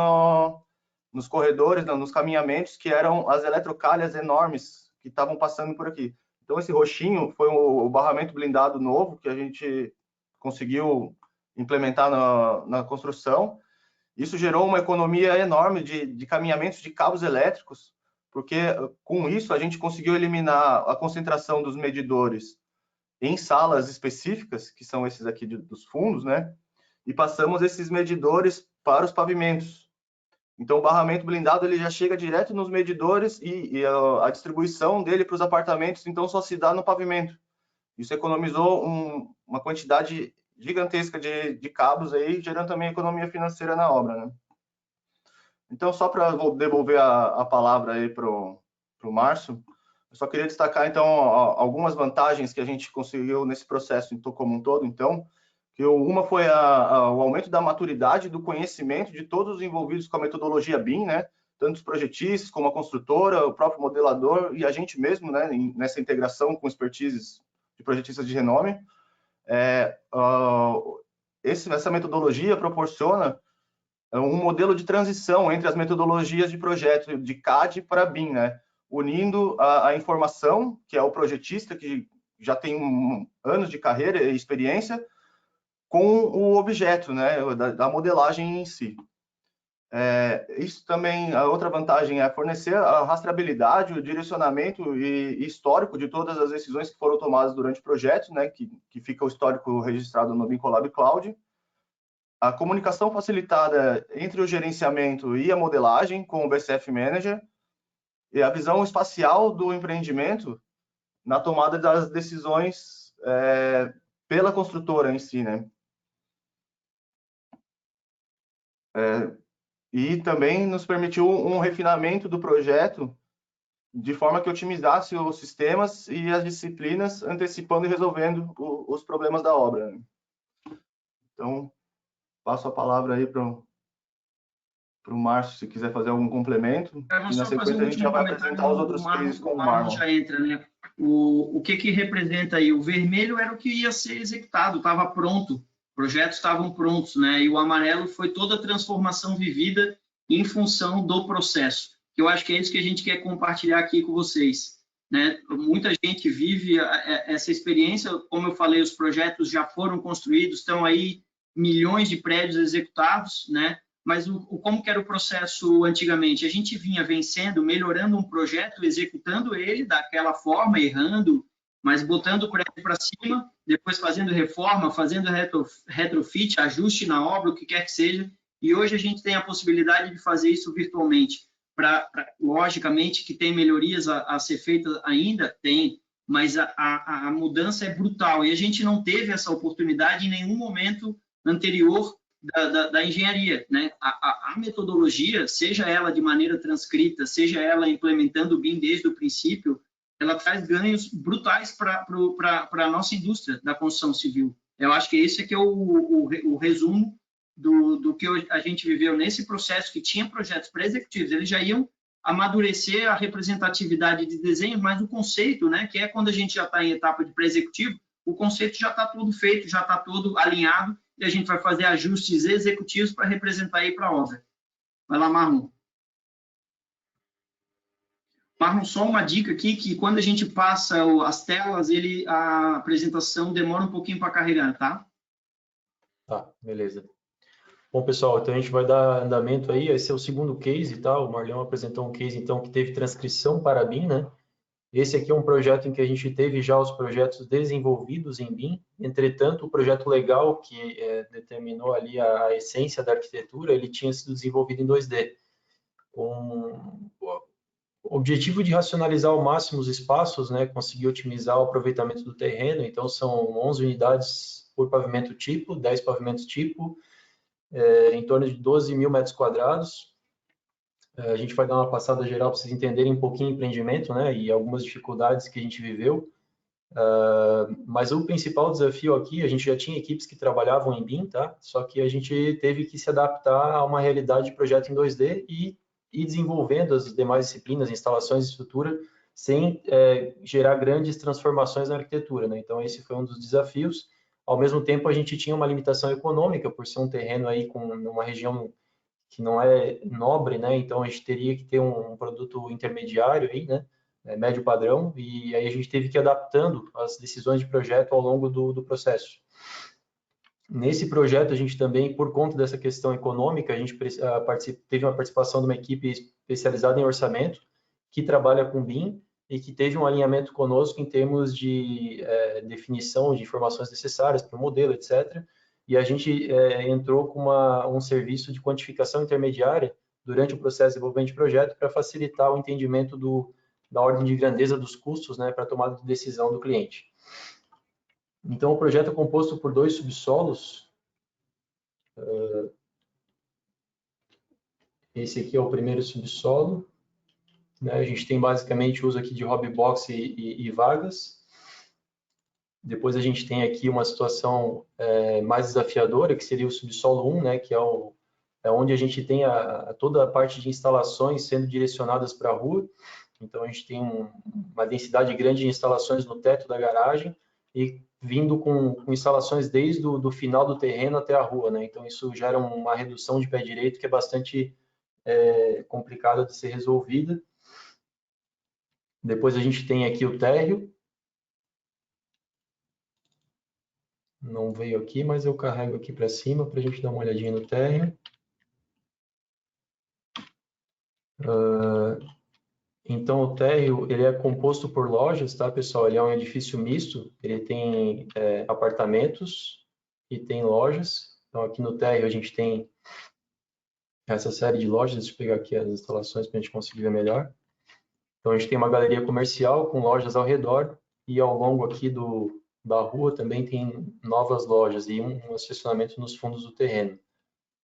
nos corredores, nos caminhamentos, que eram as eletrocalhas enormes que estavam passando por aqui. Então, esse roxinho foi o barramento blindado novo que a gente conseguiu implementar na construção. Isso gerou uma economia enorme de caminhamentos de cabos elétricos, porque com isso a gente conseguiu eliminar a concentração dos medidores em salas específicas, que são esses aqui dos fundos, né? E passamos esses medidores para os pavimentos. Então, o barramento blindado ele já chega direto nos medidores e a distribuição dele para os apartamentos, então, só se dá no pavimento. Isso economizou uma quantidade gigantesca de cabos aí, gerando também economia financeira na obra, né? Então, só para devolver a palavra aí para o Márcio, eu só queria destacar, então, algumas vantagens que a gente conseguiu nesse processo como um todo, então, que uma foi o aumento da maturidade do conhecimento de todos os envolvidos com a metodologia BIM, né? Tanto os projetistas, como a construtora, o próprio modelador e a gente mesmo, né? Nessa integração com expertises de projetistas de renome. Essa metodologia proporciona um modelo de transição entre as metodologias de projeto de CAD para BIM, né? Unindo a informação, que é o projetista, que já tem anos de carreira e experiência, com o objeto, né? Da modelagem em si. Isso também, a outra vantagem é fornecer a rastreabilidade, o direcionamento e histórico de todas as decisões que foram tomadas durante o projeto, né? Que fica o histórico registrado no BIM Collab Cloud. A comunicação facilitada entre o gerenciamento e a modelagem com o BCF Manager, e a visão espacial do empreendimento na tomada das decisões pela construtora em si, né? E também nos permitiu um refinamento do projeto de forma que otimizasse os sistemas e as disciplinas, antecipando e resolvendo os problemas da obra, né? Então, passo a palavra aí para o Márcio, se quiser fazer algum complemento. E na sequência a gente já vai apresentar os outros cases com o Marlon. Já entra, né? O que representa aí? O vermelho era o que ia ser executado, estava pronto, projetos estavam prontos, né? E o amarelo foi toda a transformação vivida em função do processo. Que eu acho que é isso que a gente quer compartilhar aqui com vocês, né? Muita gente vive essa experiência, como eu falei, os projetos já foram construídos, estão aí milhões de prédios executados, né? Mas como que era o processo antigamente? A gente vinha vencendo, melhorando um projeto, executando ele daquela forma, errando, mas botando o prédio para cima, depois fazendo reforma, fazendo retrofit, ajuste na obra, o que quer que seja. E hoje a gente tem a possibilidade de fazer isso virtualmente. Logicamente que tem melhorias a ser feitas ainda, tem, mas a mudança é brutal. E a gente não teve essa oportunidade em nenhum momento anterior da engenharia, né? A metodologia, seja ela de maneira transcrita, seja ela implementando o BIM desde o princípio, ela traz ganhos brutais para a nossa indústria da construção civil. Eu acho que esse aqui é o resumo do que a gente viveu nesse processo, que tinha projetos pré-executivos, eles já iam amadurecer a representatividade de desenhos, mas o conceito, né, que é quando a gente já está em etapa de pré-executivo, o conceito já está todo feito, já está todo alinhado, e a gente vai fazer ajustes executivos para representar aí para a obra. Vai lá, Marlon. Marlon, só uma dica aqui, que quando a gente passa as telas, a apresentação demora um pouquinho para carregar, tá? Tá, beleza. Bom, pessoal, então a gente vai dar andamento aí, esse é o segundo case, tá? O Marlon apresentou um case, então, que teve transcrição para BIM, né? Esse aqui é um projeto em que a gente teve já os projetos desenvolvidos em BIM, entretanto, o projeto legal que determinou ali a essência da arquitetura, ele tinha sido desenvolvido em 2D, com o objetivo de racionalizar ao máximo os espaços, né, conseguir otimizar o aproveitamento do terreno, então são 11 unidades por pavimento tipo, 10 pavimentos tipo, em torno de 12 mil metros quadrados. A gente vai dar uma passada geral para vocês entenderem um pouquinho o empreendimento, né, e algumas dificuldades que a gente viveu. Mas o principal desafio aqui, a gente já tinha equipes que trabalhavam em BIM, tá? Só que a gente teve que se adaptar a uma realidade de projeto em 2D e ir desenvolvendo as demais disciplinas, instalações e estrutura, sem gerar grandes transformações na arquitetura, né? Então, esse foi um dos desafios. Ao mesmo tempo, a gente tinha uma limitação econômica, por ser um terreno aí com uma região que não é nobre, né? Então, a gente teria que ter um produto intermediário aí, né? Médio padrão, e aí a gente teve que ir adaptando as decisões de projeto ao longo do processo. Nesse projeto, a gente também, por conta dessa questão econômica, a gente teve uma participação de uma equipe especializada em orçamento, que trabalha com BIM e que teve um alinhamento conosco em termos de definição de informações necessárias para o modelo, etc. E a gente entrou com um serviço de quantificação intermediária durante o processo de desenvolvimento de projeto para facilitar o entendimento da ordem de grandeza dos custos, né, para a tomada de decisão do cliente. Então, o projeto é composto por 2 subsolos. Esse aqui é o primeiro subsolo. Né? A gente tem basicamente uso aqui de hobby box e vagas. Depois a gente tem aqui uma situação mais desafiadora, que seria o subsolo 1, né? Que é onde a gente tem toda a parte de instalações sendo direcionadas para a rua. Então, a gente tem uma densidade grande de instalações no teto da garagem e vindo com instalações desde o final do terreno até a rua, né? Então, isso gera uma redução de pé direito que é bastante complicada de ser resolvida. Depois a gente tem aqui o térreo. Não veio aqui, mas eu carrego aqui para cima para a gente dar uma olhadinha no térreo. Então, o térreo, ele é composto por lojas, tá, pessoal? Ele é um edifício misto, ele tem apartamentos e tem lojas. Então, aqui no térreo a gente tem essa série de lojas. Deixa eu pegar aqui as instalações para a gente conseguir ver melhor. Então, a gente tem uma galeria comercial com lojas ao redor e ao longo aqui da rua também tem novas lojas e um estacionamento nos fundos do terreno.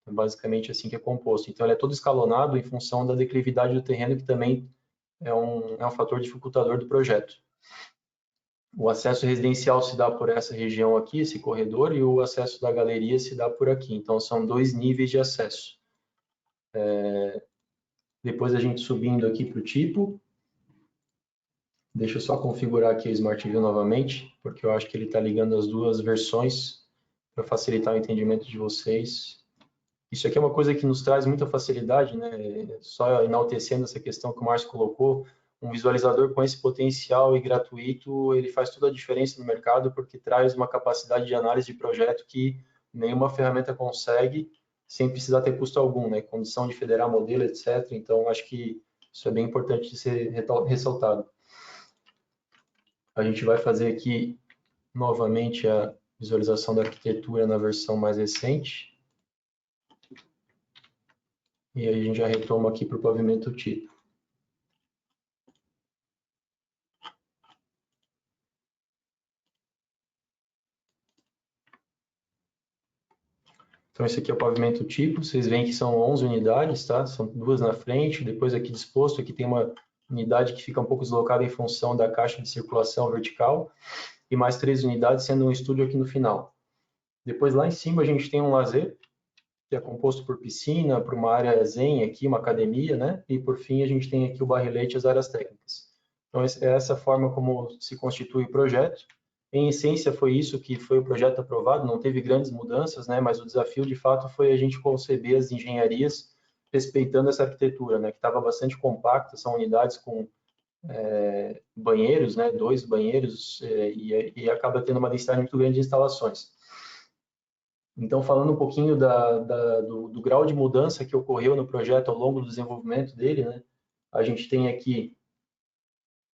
É basicamente assim que é composto. Então, ele é todo escalonado em função da declividade do terreno, que também é um fator dificultador do projeto. O acesso residencial se dá por essa região aqui, esse corredor, e o acesso da galeria se dá por aqui. Então, são 2 níveis de acesso. Depois a gente subindo aqui para o tipo. Deixa eu só configurar aqui o Smart View novamente, porque eu acho que ele está ligando as 2 versões para facilitar o entendimento de vocês. Isso aqui é uma coisa que nos traz muita facilidade, né? Só enaltecendo essa questão que o Márcio colocou, um visualizador com esse potencial e gratuito, ele faz toda a diferença no mercado, porque traz uma capacidade de análise de projeto que nenhuma ferramenta consegue, sem precisar ter custo algum, né? Condição de federar modelo, etc. Então, acho que isso é bem importante de ser ressaltado. A gente vai fazer aqui novamente a visualização da arquitetura na versão mais recente. E aí a gente já retoma aqui para o pavimento tipo. Então, esse aqui é o pavimento tipo. Vocês veem que são 11 unidades, tá? São 2 na frente, depois aqui disposto, aqui tem uma unidade que fica um pouco deslocada em função da caixa de circulação vertical, e mais 3 unidades, sendo um estúdio aqui no final. Depois, lá em cima, a gente tem um lazer, que é composto por piscina, por uma área zen aqui, uma academia, né? E, por fim, a gente tem aqui o barrilete e as áreas técnicas. Então, é essa forma como se constitui o projeto. Em essência, foi isso que foi o projeto aprovado, não teve grandes mudanças, né? Mas o desafio, de fato, foi a gente conceber as engenharias respeitando essa arquitetura, né? Que estava bastante compacta, são unidades com banheiros, né? 2 banheiros, e acaba tendo uma densidade muito grande de instalações. Então, falando um pouquinho do grau de mudança que ocorreu no projeto ao longo do desenvolvimento dele, né? A gente tem aqui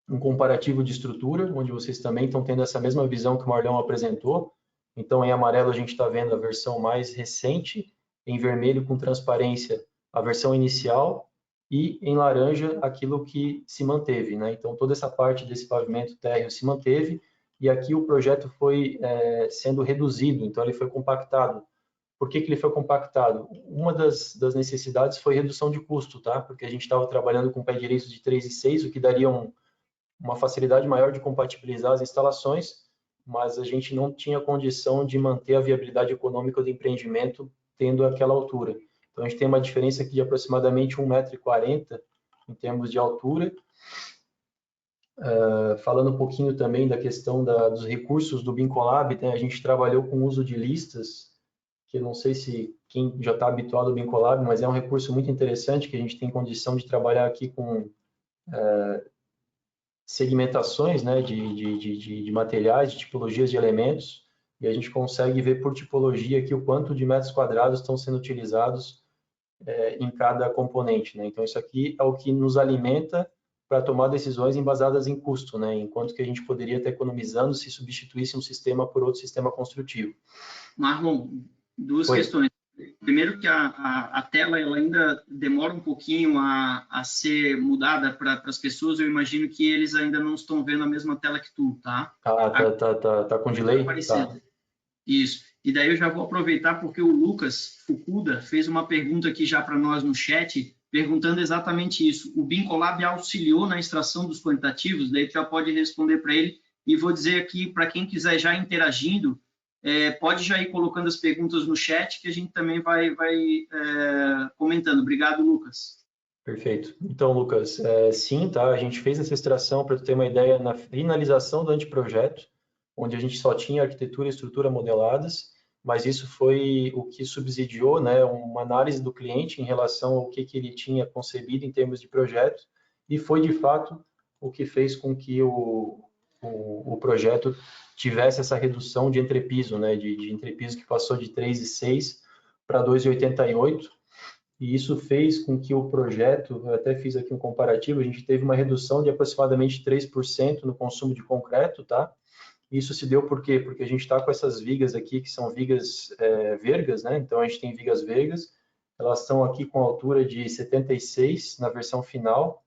um comparativo de estrutura, onde vocês também estão tendo essa mesma visão que o Marlão apresentou. Então, em amarelo, a gente está vendo a versão mais recente, em vermelho, com transparência, a versão inicial, e em laranja, aquilo que se manteve, né? Então, toda essa parte desse pavimento térreo se manteve, e aqui o projeto foi sendo reduzido, então ele foi compactado. Por que ele foi compactado? Uma das necessidades foi redução de custo, tá? Porque a gente estava trabalhando com pé direito de 3,6, o que daria uma facilidade maior de compatibilizar as instalações, mas a gente não tinha condição de manter a viabilidade econômica do empreendimento tendo aquela altura. Então, a gente tem uma diferença aqui de aproximadamente 1,40 m em termos de altura. Falando um pouquinho também da questão dos recursos do Bincolab, né? A gente trabalhou com o uso de listas, que eu não sei se quem já está habituado ao Bincolab, mas é um recurso muito interessante que a gente tem condição de trabalhar aqui com segmentações, né, de materiais, de tipologias de elementos, e a gente consegue ver por tipologia aqui o quanto de metros quadrados estão sendo utilizados em cada componente, né? Então, isso aqui é o que nos alimenta para tomar decisões embasadas em custo, né? Enquanto que a gente poderia estar economizando se substituísse um sistema por outro sistema construtivo. Marlon, duas questões. Primeiro que a tela ela ainda demora um pouquinho a ser mudada para as pessoas. Eu imagino que eles ainda não estão vendo a mesma tela que tu, tá? Tá com delay? Tá. Isso. E daí eu já vou aproveitar porque o Lucas Fukuda fez uma pergunta aqui já para nós no chat, perguntando exatamente isso. O Bincolab auxiliou na extração dos quantitativos? Daí tu já pode responder para ele. E vou dizer aqui, para quem quiser já interagindo, pode já ir colocando as perguntas no chat, que a gente também vai comentando. Obrigado, Lucas. Perfeito. Então, Lucas, sim, tá? A gente fez essa extração, para tu ter uma ideia, na finalização do anteprojeto, onde a gente só tinha arquitetura e estrutura modeladas, mas isso foi o que subsidiou, né, uma análise do cliente em relação ao que ele tinha concebido em termos de projeto, e foi, de fato, o que fez com que o projeto tivesse essa redução de entrepiso, né, de entrepiso que passou de 3,6 para 2,88, e isso fez com que o projeto, eu até fiz aqui um comparativo, a gente teve uma redução de aproximadamente 3% no consumo de concreto, tá? Isso se deu por quê? Porque a gente está com essas vigas aqui, que são vigas vergas, né? Então, a gente tem vigas vergas, elas estão aqui com altura de 76 na versão final.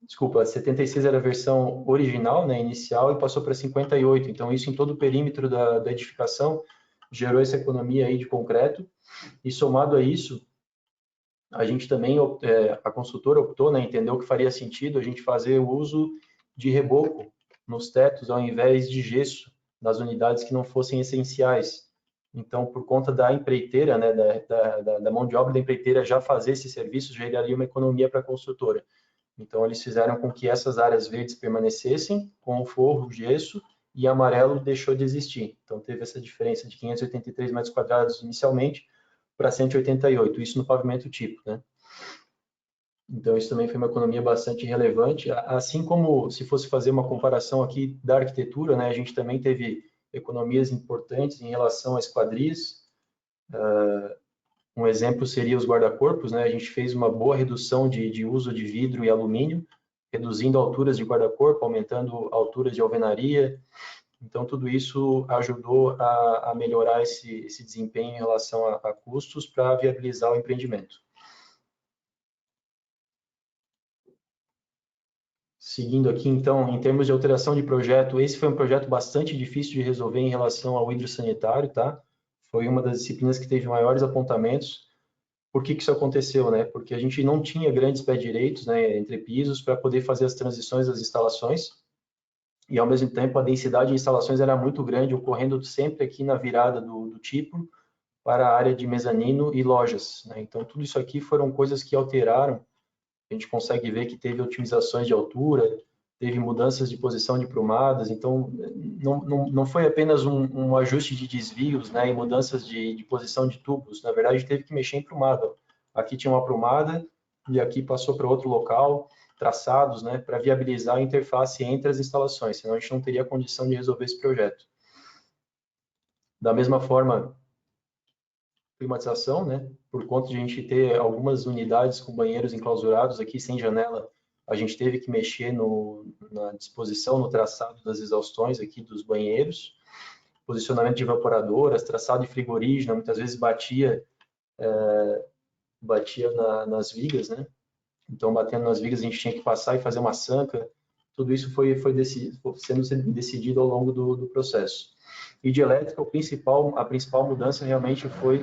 Desculpa, 76 era a versão original, né, inicial, e passou para 58. Então, isso em todo o perímetro da edificação gerou essa economia aí de concreto. E somado a isso, a gente também, a consultora optou, né, entendeu que faria sentido a gente fazer o uso de reboco nos tetos ao invés de gesso nas unidades que não fossem essenciais. Então, por conta da empreiteira, né, da mão de obra da empreiteira já fazer esse serviço, geraria uma economia para a construtora. Então, eles fizeram com que essas áreas verdes permanecessem com o forro, o gesso, e amarelo deixou de existir. Então, teve essa diferença de 583 metros quadrados inicialmente para 188, isso no pavimento típico, né? Então, isso também foi uma economia bastante relevante, assim como se fosse fazer uma comparação aqui da arquitetura, né, a gente também teve economias importantes em relação às esquadrias. Um exemplo seria os guarda-corpos, né, a gente fez uma boa redução de uso de vidro e alumínio, reduzindo alturas de guarda-corpo, aumentando alturas de alvenaria. Então, tudo isso ajudou a melhorar esse desempenho em relação a custos para viabilizar o empreendimento. Seguindo aqui, então, em termos de alteração de projeto, esse foi um projeto bastante difícil de resolver em relação ao hidrossanitário, tá? Foi uma das disciplinas que teve maiores apontamentos. Por que isso aconteceu, né? Porque a gente não tinha grandes pés direitos, né, entre pisos para poder fazer as transições das instalações, e ao mesmo tempo a densidade de instalações era muito grande, ocorrendo sempre aqui na virada do tipo para a área de mezanino e lojas, né? Então, tudo isso aqui foram coisas que alteraram. A gente consegue ver que teve otimizações de altura, teve mudanças de posição de prumadas, então não foi apenas um ajuste de desvios, né, e mudanças de posição de tubos, na verdade teve que mexer em prumada. Aqui tinha uma prumada e aqui passou para outro local, traçados, né, para viabilizar a interface entre as instalações, senão a gente não teria condição de resolver esse projeto. Da mesma forma, climatização, né? Por conta de a gente ter algumas unidades com banheiros enclausurados aqui sem janela, a gente teve que mexer na disposição, no traçado das exaustões aqui dos banheiros, posicionamento de evaporadoras, traçado de frigorígeno, muitas vezes batia nas vigas, né? Então, batendo nas vigas, a gente tinha que passar e fazer uma sanca. Tudo isso foi sendo decidido ao longo do processo. E de elétrica, a principal mudança realmente foi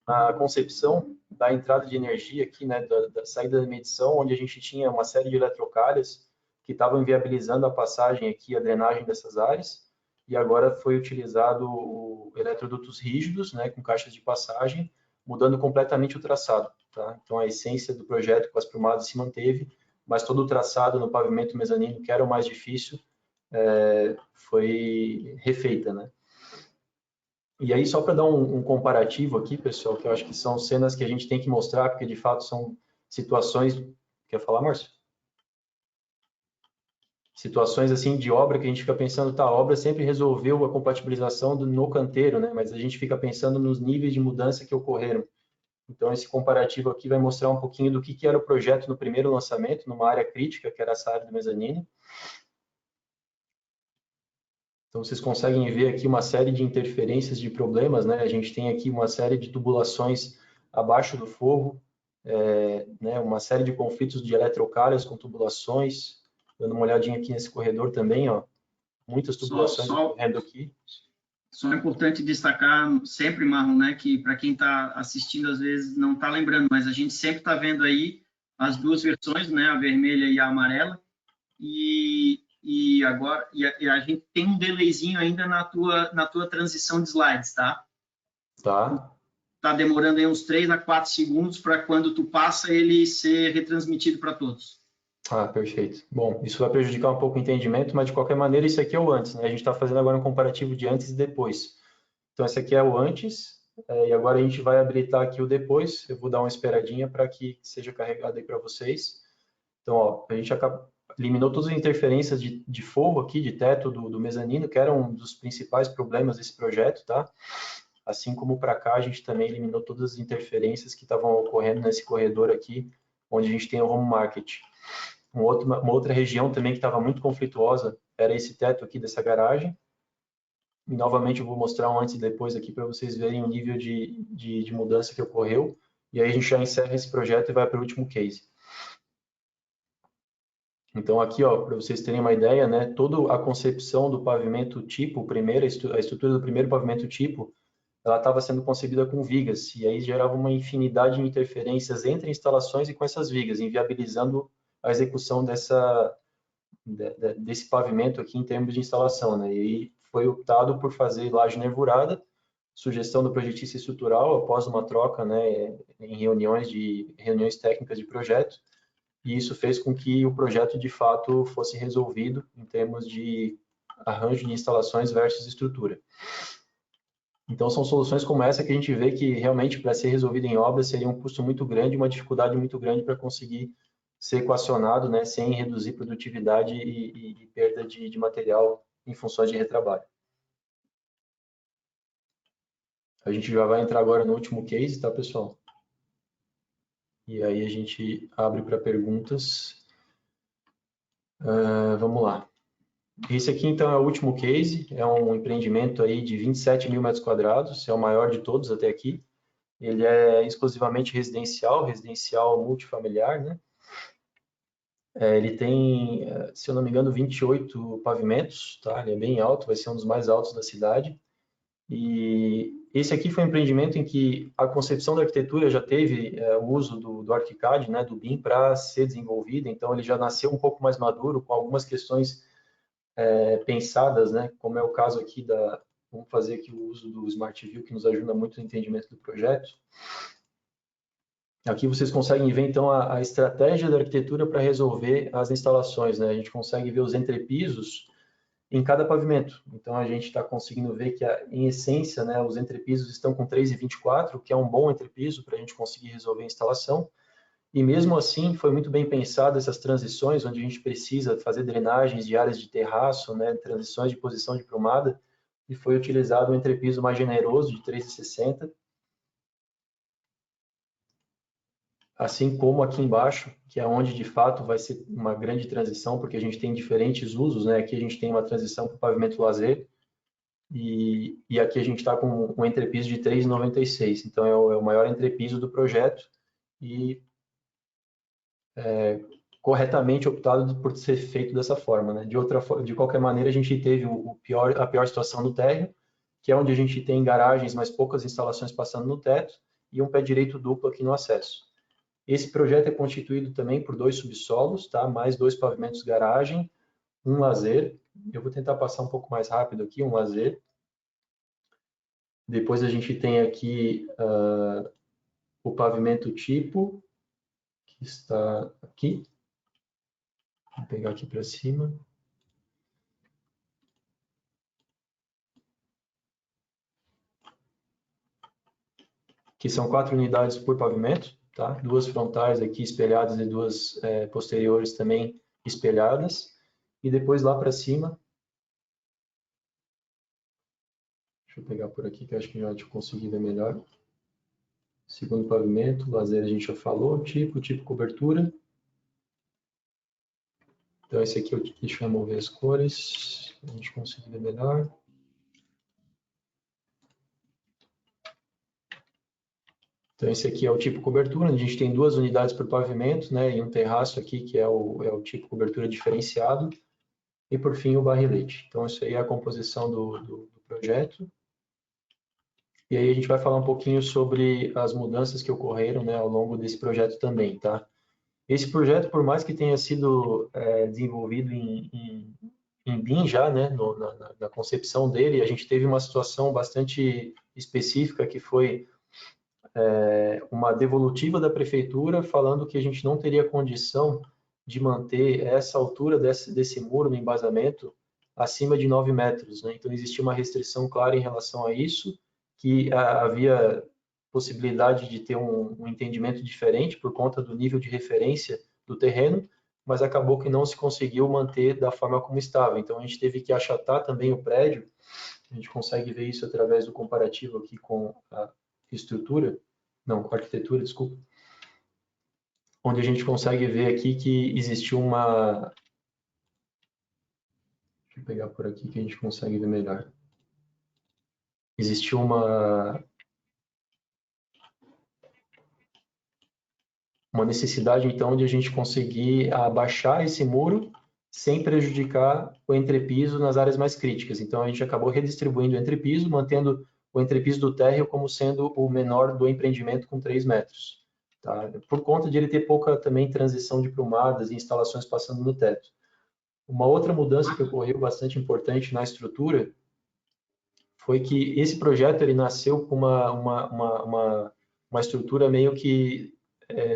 a concepção da entrada de energia aqui, né, da saída da medição, onde a gente tinha uma série de eletrocalhas que estavam inviabilizando a passagem aqui, a drenagem dessas áreas. e agora foi utilizado eletrodutos rígidos, né, com caixas de passagem, mudando completamente o traçado. Tá? Então, a essência do projeto com as prumadas se manteve, mas todo o traçado no pavimento mezanino, que era o mais difícil, foi refeita, né? E aí, só para dar um comparativo aqui, pessoal, que eu acho que são cenas que a gente tem que mostrar, porque de fato são situações... Quer falar, Márcio? Situações assim de obra que a gente fica pensando, tá, a obra sempre resolveu a compatibilização no canteiro, né? Mas a gente fica pensando nos níveis de mudança que ocorreram. Então, esse comparativo aqui vai mostrar um pouquinho do que era o projeto no primeiro lançamento, numa área crítica, que era essa área do mezanino. Então, vocês conseguem ver aqui uma série de interferências de problemas, né? A gente tem aqui uma série de tubulações abaixo do forro, né? Uma série de conflitos de eletrocalhas com tubulações. Dando uma olhadinha aqui nesse corredor também, ó. Muitas tubulações ocorrendo aqui. Só é importante destacar sempre, Marlon, né, que para quem está assistindo, às vezes não está lembrando, mas a gente sempre está vendo aí as duas versões, né, a vermelha e a amarela, e agora a gente tem um delayzinho ainda na tua transição de slides, tá? Tá. Tá demorando aí uns 3 a 4 segundos para quando tu passa ele ser retransmitido para todos. Ah, perfeito. Bom, isso vai prejudicar um pouco o entendimento, mas de qualquer maneira isso aqui é o antes, né? A gente está fazendo agora um comparativo de antes e depois. Então esse aqui é o antes, e agora a gente vai habilitar aqui o depois. Eu vou dar uma esperadinha para que seja carregado aí para vocês. Então, ó, a gente eliminou todas as interferências de forro aqui, de teto do mezanino, que era um dos principais problemas desse projeto, tá? Assim como para cá, a gente também eliminou todas as interferências que estavam ocorrendo nesse corredor aqui, onde a gente tem o home market. Uma outra região também que estava muito conflituosa era esse teto aqui dessa garagem. E novamente eu vou mostrar um antes e depois aqui para vocês verem o nível de mudança que ocorreu. E aí a gente já encerra esse projeto e vai para o último case. Então aqui, ó, para vocês terem uma ideia, né, toda a concepção do pavimento tipo, a estrutura do primeiro pavimento tipo, ela estava sendo concebida com vigas, e aí gerava uma infinidade de interferências entre instalações e com essas vigas, inviabilizando a execução desse pavimento aqui em termos de instalação, né? E aí foi optado por fazer laje nervurada, sugestão do projetista estrutural após uma troca, né, em reuniões técnicas de projeto, e isso fez com que o projeto de fato fosse resolvido em termos de arranjo de instalações versus estrutura. Então, são soluções como essa que a gente vê que realmente, para ser resolvido em obra, seria um custo muito grande, uma dificuldade muito grande para conseguir ser equacionado, né, sem reduzir produtividade e perda de material em funções de retrabalho. A gente já vai entrar agora no último case, tá, pessoal? E aí a gente abre para perguntas. Vamos lá. Esse aqui, então, é o último case. É um empreendimento aí de 27 mil metros quadrados. É o maior de todos até aqui. Ele é exclusivamente residencial multifamiliar, né? Ele tem, se eu não me engano, 28 pavimentos, tá? Ele é bem alto, vai ser um dos mais altos da cidade. E esse aqui foi um empreendimento em que a concepção da arquitetura já teve o uso do ArchiCAD, né, do BIM, para ser desenvolvida, então ele já nasceu um pouco mais maduro, com algumas questões pensadas, né, como é o caso aqui vamos fazer aqui o uso do Smart View, que nos ajuda muito no entendimento do projeto. Aqui vocês conseguem ver, então, a estratégia da arquitetura para resolver as instalações, né? A gente consegue ver os entrepisos em cada pavimento. Então, a gente está conseguindo ver que, em essência, né, os entrepisos estão com 3,24, que é um bom entrepiso para a gente conseguir resolver a instalação. E, mesmo assim, foi muito bem pensado essas transições, onde a gente precisa fazer drenagens de áreas de terraço, né, transições de posição de prumada, e foi utilizado um entrepiso mais generoso, de 3,60. Assim como aqui embaixo, que é onde de fato vai ser uma grande transição, porque a gente tem diferentes usos, né? Aqui a gente tem uma transição para o pavimento lazer, e aqui a gente está com um entrepiso de 3,96, então é o maior entrepiso do projeto, e corretamente optado por ser feito dessa forma, né? De qualquer maneira, a gente teve a pior situação no térreo, que é onde a gente tem garagens, mas poucas instalações passando no teto, e um pé direito duplo aqui no acesso. Esse projeto é constituído também por 2 subsolos, tá? Mais 2 pavimentos garagem, um lazer, Eu vou tentar passar um pouco mais rápido aqui, um lazer. Depois a gente tem aqui o pavimento tipo, que está aqui. Vou pegar aqui para cima. Que são 4 unidades por pavimento, tá? 2 frontais aqui espelhadas e 2 posteriores também espelhadas. E depois lá para cima, deixa eu pegar por aqui que eu acho que já consegui ver melhor. Segundo pavimento, lazer a gente já falou, tipo cobertura. Então esse aqui, deixa eu mover as cores, a gente conseguir ver melhor. Então, esse aqui é o tipo cobertura, a gente tem 2 unidades por pavimento, né, e um terraço aqui, que é o tipo cobertura diferenciado, e por fim o barrilete. Então, isso aí é a composição do projeto. E aí a gente vai falar um pouquinho sobre as mudanças que ocorreram, né, ao longo desse projeto também, tá? Esse projeto, por mais que tenha sido desenvolvido em BIM já, né, na concepção dele, a gente teve uma situação bastante específica, que foi uma devolutiva da prefeitura falando que a gente não teria condição de manter essa altura desse muro no embasamento acima de 9 metros, né? Então existia uma restrição clara em relação a isso, que havia possibilidade de ter um entendimento diferente por conta do nível de referência do terreno, mas acabou que não se conseguiu manter da forma como estava. Então a gente teve que achatar também o prédio. A gente consegue ver isso através do comparativo aqui com a estrutura, não, com a arquitetura, desculpa, onde a gente consegue ver aqui que existiu uma... Deixa eu pegar por aqui que a gente consegue ver melhor. Existiu uma necessidade, então, de a gente conseguir abaixar esse muro sem prejudicar o entrepiso nas áreas mais críticas. Então, a gente acabou redistribuindo o entrepiso, mantendo o entrepiso do térreo como sendo o menor do empreendimento com 3 metros. Tá? Por conta de ele ter pouca também transição de prumadas e instalações passando no teto. Uma outra mudança que ocorreu bastante importante na estrutura foi que esse projeto ele nasceu com uma estrutura meio que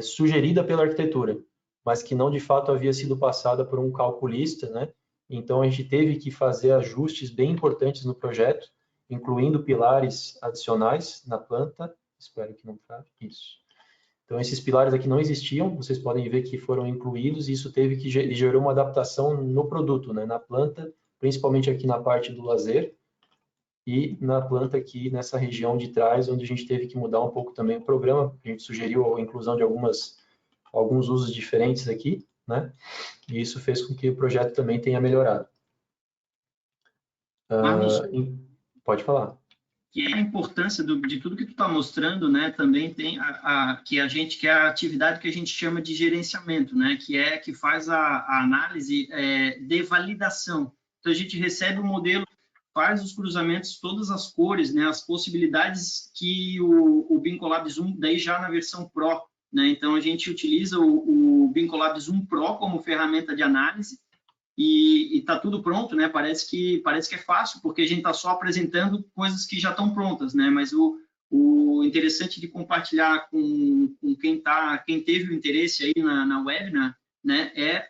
sugerida pela arquitetura, mas que não de fato havia sido passada por um calculista, né? Então a gente teve que fazer ajustes bem importantes no projeto, incluindo pilares adicionais na planta. Espero que não trave isso. Então esses pilares aqui não existiam, vocês podem ver que foram incluídos e isso teve que gerou uma adaptação no produto, né? Na planta, principalmente aqui na parte do lazer, e na planta aqui nessa região de trás, onde a gente teve que mudar um pouco também o programa. A gente sugeriu a inclusão de alguns usos diferentes aqui, né? E isso fez com que o projeto também tenha melhorado. Pode falar. Que é a importância de tudo que tu está mostrando, né? Também tem que é a atividade que a gente chama de gerenciamento, né? Que faz a análise de validação. Então a gente recebe o modelo, faz os cruzamentos, todas as cores, né? As possibilidades que o BIM Collab Zoom daí já na versão Pro, né? Então a gente utiliza o BIM Collab Zoom Pro como ferramenta de análise. E está tudo pronto, né? Parece que é fácil, porque a gente está só apresentando coisas que já estão prontas, né? Mas o interessante de compartilhar com quem teve o interesse aí na webinar, né? É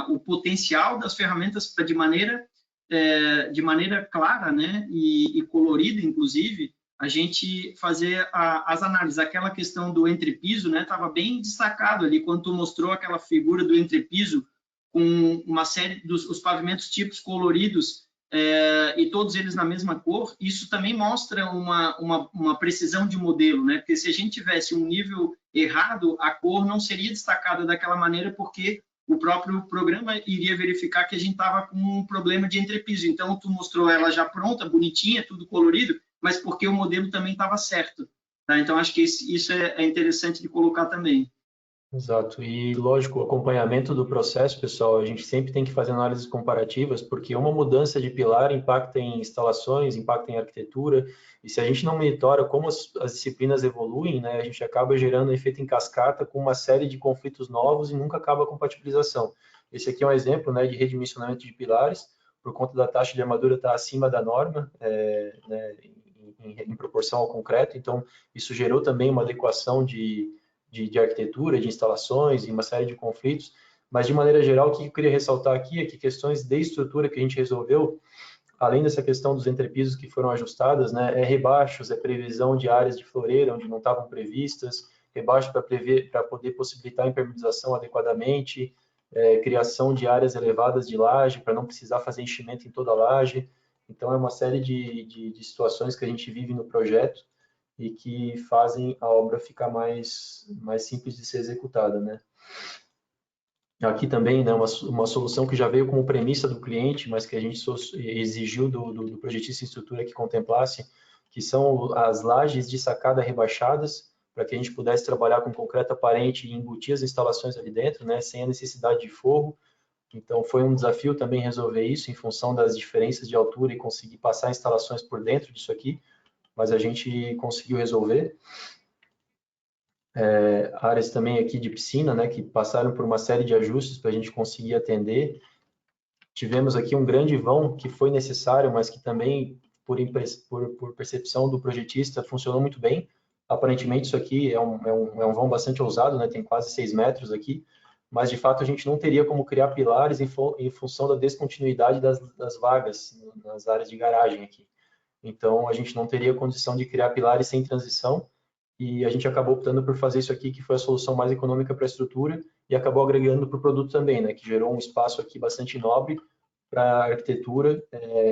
o potencial das ferramentas para de maneira clara, né? E colorida, inclusive, a gente fazer as análises. Aquela questão do entrepiso, né? Estava bem destacado ali quando tu mostrou aquela figura do entrepiso com uma série dos pavimentos tipos coloridos e todos eles na mesma cor. Isso também mostra uma precisão de modelo, né? Porque se a gente tivesse um nível errado, a cor não seria destacada daquela maneira, porque o próprio programa iria verificar que a gente estava com um problema de entrepiso. Então, tu mostrou ela já pronta, bonitinha, tudo colorido, mas porque o modelo também estava certo. Tá? Então, acho que isso é interessante de colocar também. Exato. E, lógico, o acompanhamento do processo, pessoal, a gente sempre tem que fazer análises comparativas, porque uma mudança de pilar impacta em instalações, impacta em arquitetura, e se a gente não monitora como as disciplinas evoluem, né, a gente acaba gerando um efeito em cascata com uma série de conflitos novos e nunca acaba a compatibilização. Esse aqui é um exemplo, né, de redimensionamento de pilares, por conta da taxa de armadura estar acima da norma, né, em proporção ao concreto. Então, isso gerou também uma adequação de arquitetura, de instalações e uma série de conflitos. Mas, de maneira geral, o que eu queria ressaltar aqui é que questões de estrutura que a gente resolveu, além dessa questão dos entrepisos que foram ajustadas, né, é rebaixos, é previsão de áreas de floreira onde não estavam previstas, rebaixo para poder possibilitar a impermeabilização adequadamente, criação de áreas elevadas de laje, para não precisar fazer enchimento em toda a laje. Então, é uma série de situações que a gente vive no projeto e que fazem a obra ficar mais simples de ser executada, né? Aqui também, né, uma solução que já veio como premissa do cliente, mas que a gente exigiu do projetista em estrutura que contemplasse, que são as lajes de sacada rebaixadas, para que a gente pudesse trabalhar com concreto aparente e embutir as instalações ali dentro, né, sem a necessidade de forro. Então, foi um desafio também resolver isso, em função das diferenças de altura e conseguir passar instalações por dentro disso aqui, mas a gente conseguiu resolver. Áreas também aqui de piscina, né, que passaram por uma série de ajustes para a gente conseguir atender. Tivemos aqui um grande vão que foi necessário, mas que também, por percepção do projetista, funcionou muito bem. Aparentemente, isso aqui é um vão bastante ousado, né, tem quase 6 metros aqui, mas, de fato, a gente não teria como criar pilares em função da descontinuidade das vagas nas áreas de garagem aqui. Então, a gente não teria condição de criar pilares sem transição, e a gente acabou optando por fazer isso aqui, que foi a solução mais econômica para a estrutura, e acabou agregando para o produto também, né, que gerou um espaço aqui bastante nobre para a arquitetura,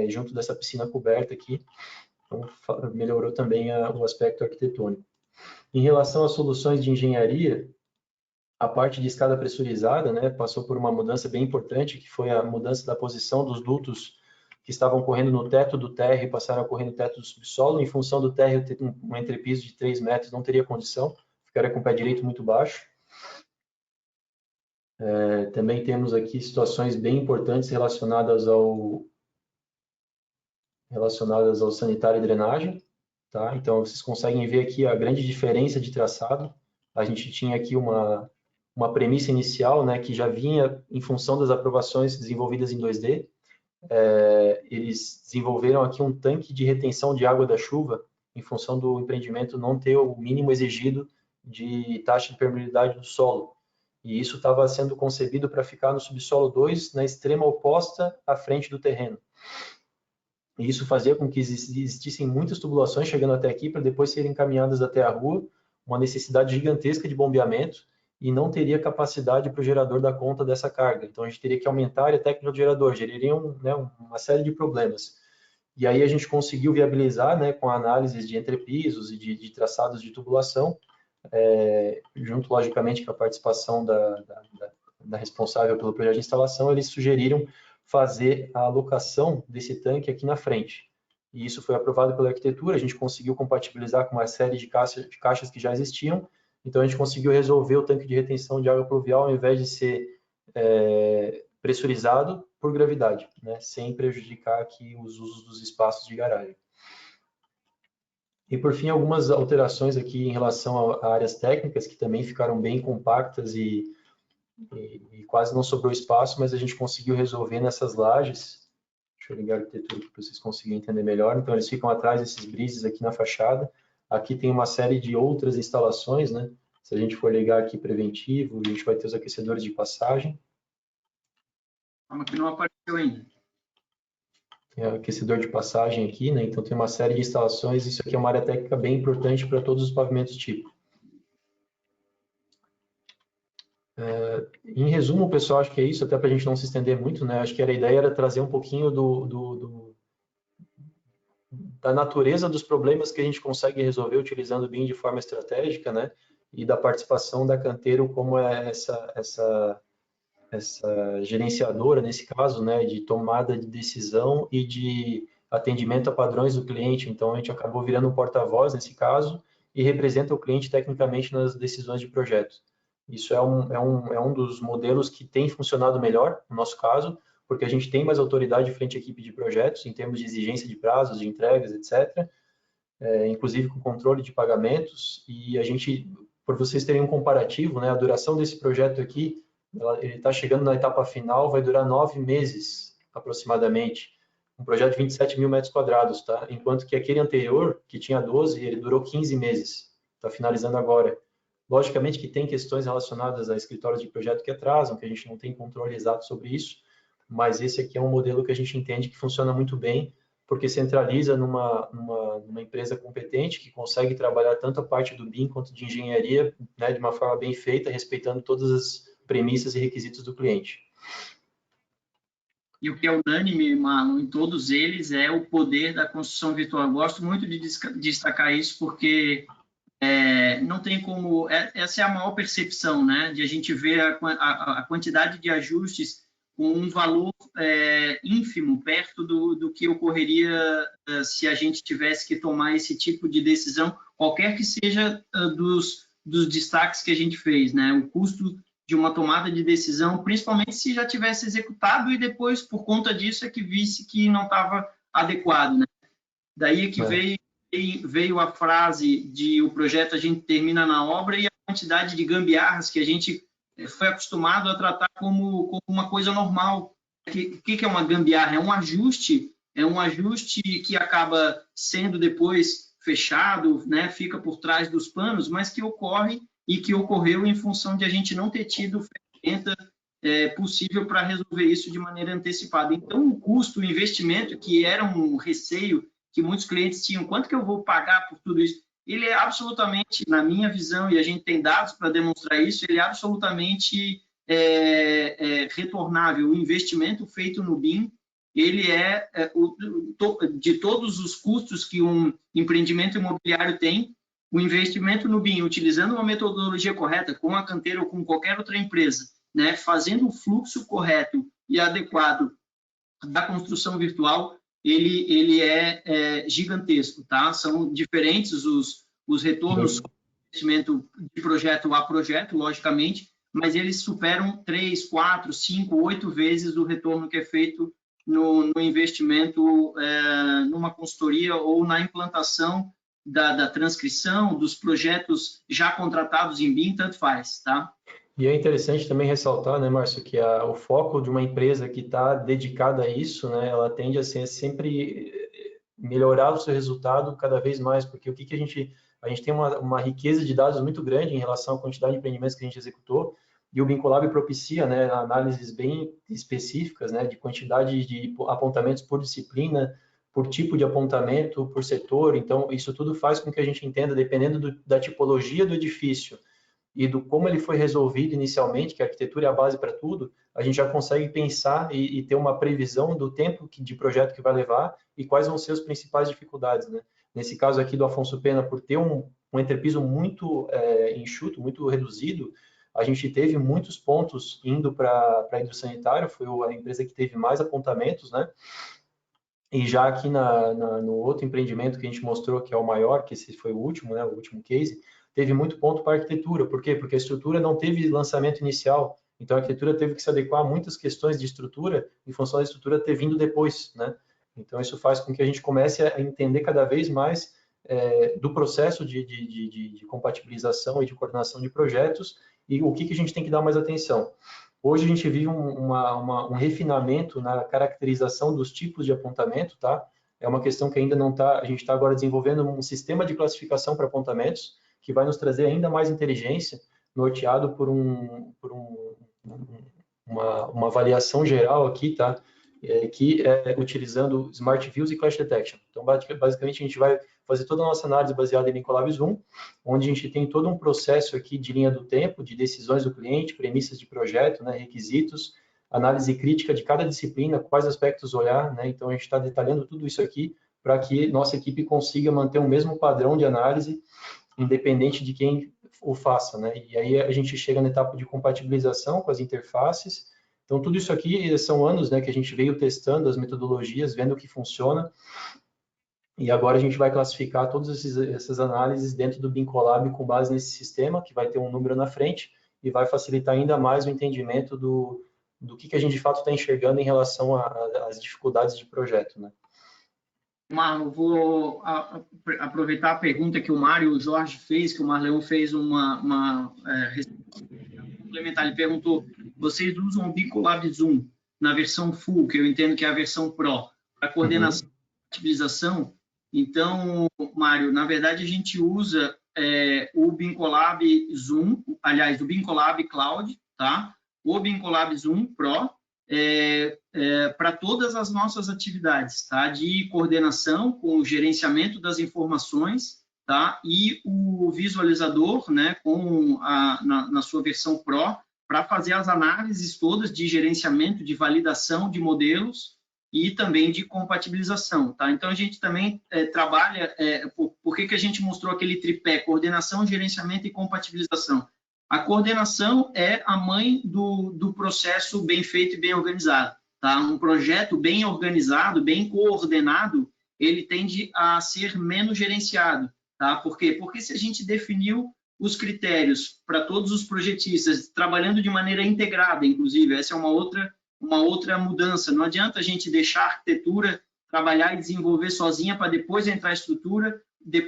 junto dessa piscina coberta aqui, então melhorou também o aspecto arquitetônico. Em relação às soluções de engenharia, a parte de escada pressurizada, né, passou por uma mudança bem importante, que foi a mudança da posição dos dutos que estavam correndo no teto do térreo e passaram a correr no teto do subsolo. Em função do térreo ter um entrepiso de 3 metros, não teria condição, ficaria com o pé direito muito baixo. Também temos aqui situações bem importantes relacionadas ao sanitário e drenagem. Tá? Então, vocês conseguem ver aqui a grande diferença de traçado. A gente tinha aqui uma premissa inicial, né, que já vinha em função das aprovações desenvolvidas em 2D. Eles desenvolveram aqui um tanque de retenção de água da chuva, em função do empreendimento não ter o mínimo exigido de taxa de permeabilidade do solo. E isso estava sendo concebido para ficar no subsolo 2, na extrema oposta à frente do terreno. E isso fazia com que existissem muitas tubulações chegando até aqui, para depois serem encaminhadas até a rua, uma necessidade gigantesca de bombeamento, e não teria capacidade para o gerador dar conta dessa carga. Então, a gente teria que aumentar a área técnica do gerador, geraria uma série de problemas. E aí a gente conseguiu viabilizar, né, com análises de entrepisos e de traçados de tubulação, junto, logicamente, com a participação da responsável pelo projeto de instalação, eles sugeriram fazer a alocação desse tanque aqui na frente. E isso foi aprovado pela arquitetura, a gente conseguiu compatibilizar com uma série de caixas que já existiam. Então, a gente conseguiu resolver o tanque de retenção de água pluvial, ao invés de ser pressurizado, por gravidade, né, sem prejudicar aqui os usos dos espaços de garagem. E, por fim, algumas alterações aqui em relação a áreas técnicas, que também ficaram bem compactas e quase não sobrou espaço, mas a gente conseguiu resolver nessas lajes. Deixa eu ligar a arquitetura para vocês conseguirem entender melhor. Então, eles ficam atrás desses brises aqui na fachada. Aqui tem uma série de outras instalações, né? Se a gente for ligar aqui preventivo, a gente vai ter os aquecedores de passagem. Calma que não apareceu ainda. Tem o aquecedor de passagem aqui, né? Então tem uma série de instalações. Isso aqui é uma área técnica bem importante para todos os pavimentos tipo. Em resumo, pessoal, acho que é isso, até para a gente não se estender muito, né? Acho que a ideia era trazer um pouquinho da natureza dos problemas que a gente consegue resolver utilizando o BIM de forma estratégica, né? E da participação da Canteiro como essa gerenciadora, nesse caso, né? De tomada de decisão e de atendimento a padrões do cliente. Então, a gente acabou virando um porta-voz, nesse caso, e representa o cliente tecnicamente nas decisões de projeto. Isso é um dos modelos que tem funcionado melhor, no nosso caso, porque a gente tem mais autoridade frente à equipe de projetos, em termos de exigência de prazos, de entregas, etc., inclusive com controle de pagamentos, e a gente, por vocês terem um comparativo, né, a duração desse projeto aqui, ele está chegando na etapa final, vai durar 9 meses aproximadamente, um projeto de 27 mil metros quadrados, tá? Enquanto que aquele anterior, que tinha 12, ele durou 15 meses, está finalizando agora. Logicamente que tem questões relacionadas a escritórios de projeto que atrasam, que a gente não tem controle exato sobre isso, mas esse aqui é um modelo que a gente entende que funciona muito bem, porque centraliza numa empresa competente, que consegue trabalhar tanto a parte do BIM quanto de engenharia, né, de uma forma bem feita, respeitando todas as premissas e requisitos do cliente. E o que é unânime, Marlon, em todos eles é o poder da construção virtual. Eu gosto muito de destacar isso, porque não tem como... Essa é a maior percepção, né? De a gente ver a quantidade de ajustes com um valor ínfimo, perto do que ocorreria se a gente tivesse que tomar esse tipo de decisão, qualquer que seja dos destaques que a gente fez, né? O custo de uma tomada de decisão, principalmente se já tivesse executado e depois, por conta disso, é que visse que não estava adequado, né? Daí é que veio a frase de o projeto a gente termina na obra, e a quantidade de gambiarras que a gente foi acostumado a tratar como uma coisa normal. O que é uma gambiarra? É um ajuste que acaba sendo depois fechado, né? Fica por trás dos panos, mas que ocorre e que ocorreu em função de a gente não ter tido ferramenta possível para resolver isso de maneira antecipada. Então, o custo, o investimento, que era um receio que muitos clientes tinham, quanto que eu vou pagar por tudo isso? Ele é absolutamente, na minha visão, e a gente tem dados para demonstrar isso, ele é absolutamente retornável. O investimento feito no BIM, ele de todos os custos que um empreendimento imobiliário tem, o investimento no BIM, utilizando uma metodologia correta, com a Canteiro ou com qualquer outra empresa, né, fazendo o fluxo correto e adequado da construção virtual, ele é gigantesco, tá? São diferentes os retornos de investimento de projeto a projeto, logicamente, mas eles superam 3, 4, 5, 8 vezes o retorno que é feito no investimento numa consultoria ou na implantação da transcrição dos projetos já contratados em BIM, tanto faz, tá? E é interessante também ressaltar, né, Márcio, que o foco de uma empresa que está dedicada a isso, né, ela tende a ser sempre melhorar o seu resultado cada vez mais, porque o que a gente tem uma riqueza de dados muito grande em relação à quantidade de empreendimentos que a gente executou, e o BIM Collab propicia, né, análises bem específicas, né, de quantidade de apontamentos por disciplina, por tipo de apontamento, por setor. Então, isso tudo faz com que a gente entenda, dependendo da tipologia do edifício e do como ele foi resolvido inicialmente, que a arquitetura é a base para tudo, a gente já consegue pensar e ter uma previsão do tempo de projeto que vai levar e quais vão ser as principais dificuldades, né? Nesse caso aqui do Afonso Pena, por ter um entrepiso muito enxuto, muito reduzido, a gente teve muitos pontos indo para hidrossanitário, foi a empresa que teve mais apontamentos, né? E já aqui no outro empreendimento que a gente mostrou, que é o maior, que esse foi o último, né, o último case, teve muito ponto para a arquitetura. Por quê? Porque a estrutura não teve lançamento inicial, então a arquitetura teve que se adequar a muitas questões de estrutura em função da estrutura ter vindo depois, né? Então isso faz com que a gente comece a entender cada vez mais do processo de compatibilização e de coordenação de projetos e o que a gente tem que dar mais atenção. Hoje a gente vive um refinamento na caracterização dos tipos de apontamento, tá? É uma questão que ainda não está, a gente está agora desenvolvendo um sistema de classificação para apontamentos, que vai nos trazer ainda mais inteligência, norteado por uma avaliação geral aqui, tá? Utilizando Smart Views e Clash Detection. Então, basicamente, a gente vai fazer toda a nossa análise baseada em BIM Collab Zoom, onde a gente tem todo um processo aqui de linha do tempo, de decisões do cliente, premissas de projeto, né, requisitos, análise crítica de cada disciplina, quais aspectos olhar, né? Então, a gente está detalhando tudo isso aqui para que nossa equipe consiga manter o mesmo padrão de análise, independente de quem o faça, né? E aí a gente chega na etapa de compatibilização com as interfaces. Então, tudo isso aqui são anos, né, que a gente veio testando as metodologias, vendo o que funciona, e agora a gente vai classificar todas essas análises dentro do BIM Collab com base nesse sistema, que vai ter um número na frente, e vai facilitar ainda mais o entendimento do que a gente de fato está enxergando em relação às dificuldades de projeto, né? Marlon, vou aproveitar a pergunta que o Mário e o Jorge fez, que o Marleão fez uma complementar. Ele perguntou, vocês usam o BIM Collab Zoom? na versão full, que eu entendo que é a versão Pro, para coordenação e compatibilização. Então, Mário, na verdade, a gente usa o Bincolab Zoom, aliás, o Bincolab Cloud, tá? O Bincolab Zoom Pro, para todas as nossas atividades, tá? De coordenação com o gerenciamento das informações, tá? E o visualizador, né, na sua versão Pro, para fazer as análises todas de gerenciamento, de validação de modelos e também de compatibilização, tá? Então, a gente também trabalha... por que a gente mostrou aquele tripé? Coordenação, gerenciamento e compatibilização. A coordenação é a mãe do processo bem feito e bem organizado, tá? Um projeto bem organizado, bem coordenado, ele tende a ser menos gerenciado, tá? Por quê? Porque se a gente definiu os critérios para todos os projetistas, trabalhando de maneira integrada, inclusive, essa é uma outra mudança. Não adianta a gente deixar a arquitetura trabalhar e desenvolver sozinha para depois entrar a estrutura.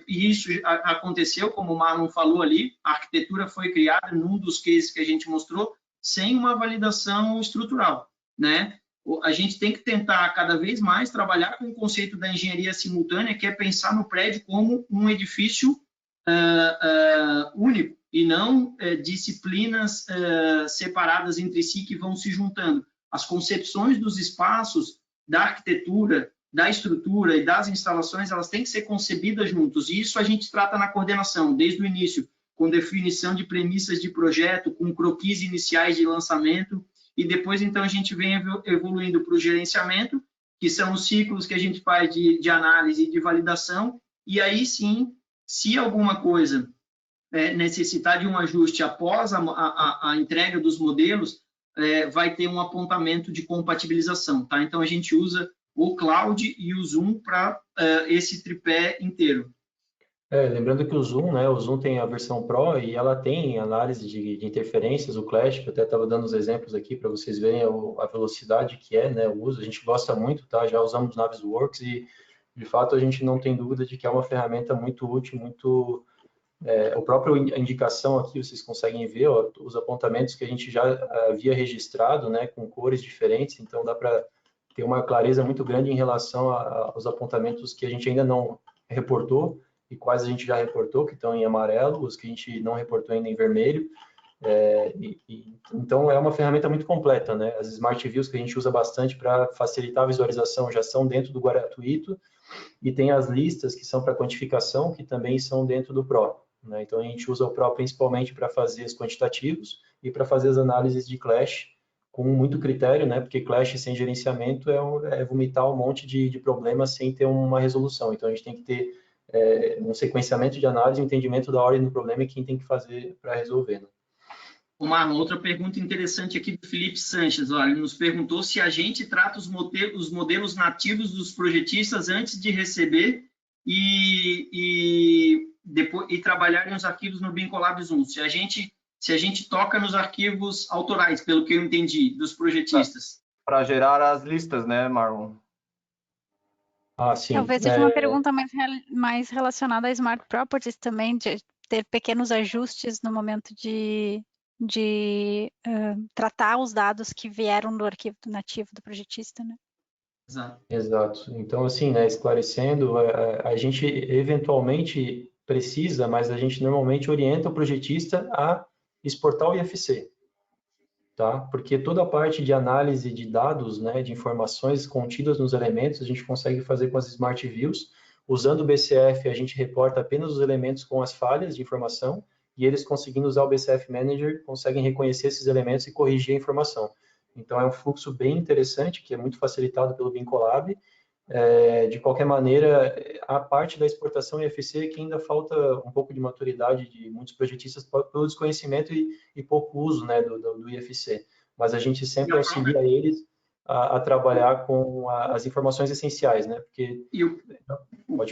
E isso aconteceu, como o Marlon falou ali, a arquitetura foi criada num dos cases que a gente mostrou, sem uma validação estrutural, né? A gente tem que tentar cada vez mais trabalhar com o conceito da engenharia simultânea, que é pensar no prédio como um edifício único e não disciplinas separadas entre si que vão se juntando. As concepções dos espaços, da arquitetura, da estrutura e das instalações, elas têm que ser concebidas juntos. E isso a gente trata na coordenação, desde o início, com definição de premissas de projeto, com croquis iniciais de lançamento, e depois, então, a gente vem evoluindo para o gerenciamento, que são os ciclos que a gente faz de análise e de validação, e aí sim, se alguma coisa necessitar de um ajuste após a entrega dos modelos, vai ter um apontamento de compatibilização, tá? Então, a gente usa o Cloud e o Zoom para esse tripé inteiro. Lembrando que o Zoom, né, o Zoom tem a versão Pro e ela tem análise de interferências, o Clash, que eu até estava dando os exemplos aqui para vocês verem a velocidade que né, o uso. A gente gosta muito, tá? Já usamos Navisworks e, de fato, a gente não tem dúvida de que é uma ferramenta muito útil, muito... a própria indicação aqui, vocês conseguem ver, ó, os apontamentos que a gente já havia registrado, né, com cores diferentes, então dá para ter uma clareza muito grande em relação aos apontamentos que a gente ainda não reportou e quais a gente já reportou, que estão em amarelo, os que a gente não reportou ainda em vermelho. Então, é uma ferramenta muito completa, né? As Smart Views que a gente usa bastante para facilitar a visualização já são dentro do gratuito e tem as listas que são para quantificação, que também são dentro do Pro, né? Então, a gente usa o Pro principalmente para fazer os quantitativos e para fazer as análises de Clash com muito critério, né? Porque Clash sem gerenciamento é vomitar um monte de problemas sem ter uma resolução. Então, a gente tem que ter um sequenciamento de análise, um entendimento da ordem do problema e quem tem que fazer para resolver, né? Marlon, outra pergunta interessante aqui do Felipe Sanches. Olha, ele nos perguntou se a gente trata os modelos nativos dos projetistas antes de receber e trabalhar nos arquivos no Bincolab Zoom. Se a gente toca nos arquivos autorais, pelo que eu entendi, dos projetistas. Para gerar as listas, né, Marlon? Sim. Talvez seja uma pergunta mais relacionada a Smart Properties também, de ter pequenos ajustes no momento de tratar os dados que vieram do arquivo nativo do projetista, né? Exato. Então, assim, né, esclarecendo, a gente eventualmente precisa, mas a gente normalmente orienta o projetista a exportar o IFC, tá? Porque toda a parte de análise de dados, né, de informações contidas nos elementos, a gente consegue fazer com as Smart Views. Usando o BCF, a gente reporta apenas os elementos com as falhas de informação, e eles, conseguindo usar o BCF Manager, conseguem reconhecer esses elementos e corrigir a informação. Então, é um fluxo bem interessante, que é muito facilitado pelo Bincolab. De qualquer maneira, a parte da exportação IFC que ainda falta um pouco de maturidade de muitos projetistas pelo desconhecimento e pouco uso, né, do IFC. Mas a gente sempre auxilia eles a trabalhar com as informações essenciais, né? Porque...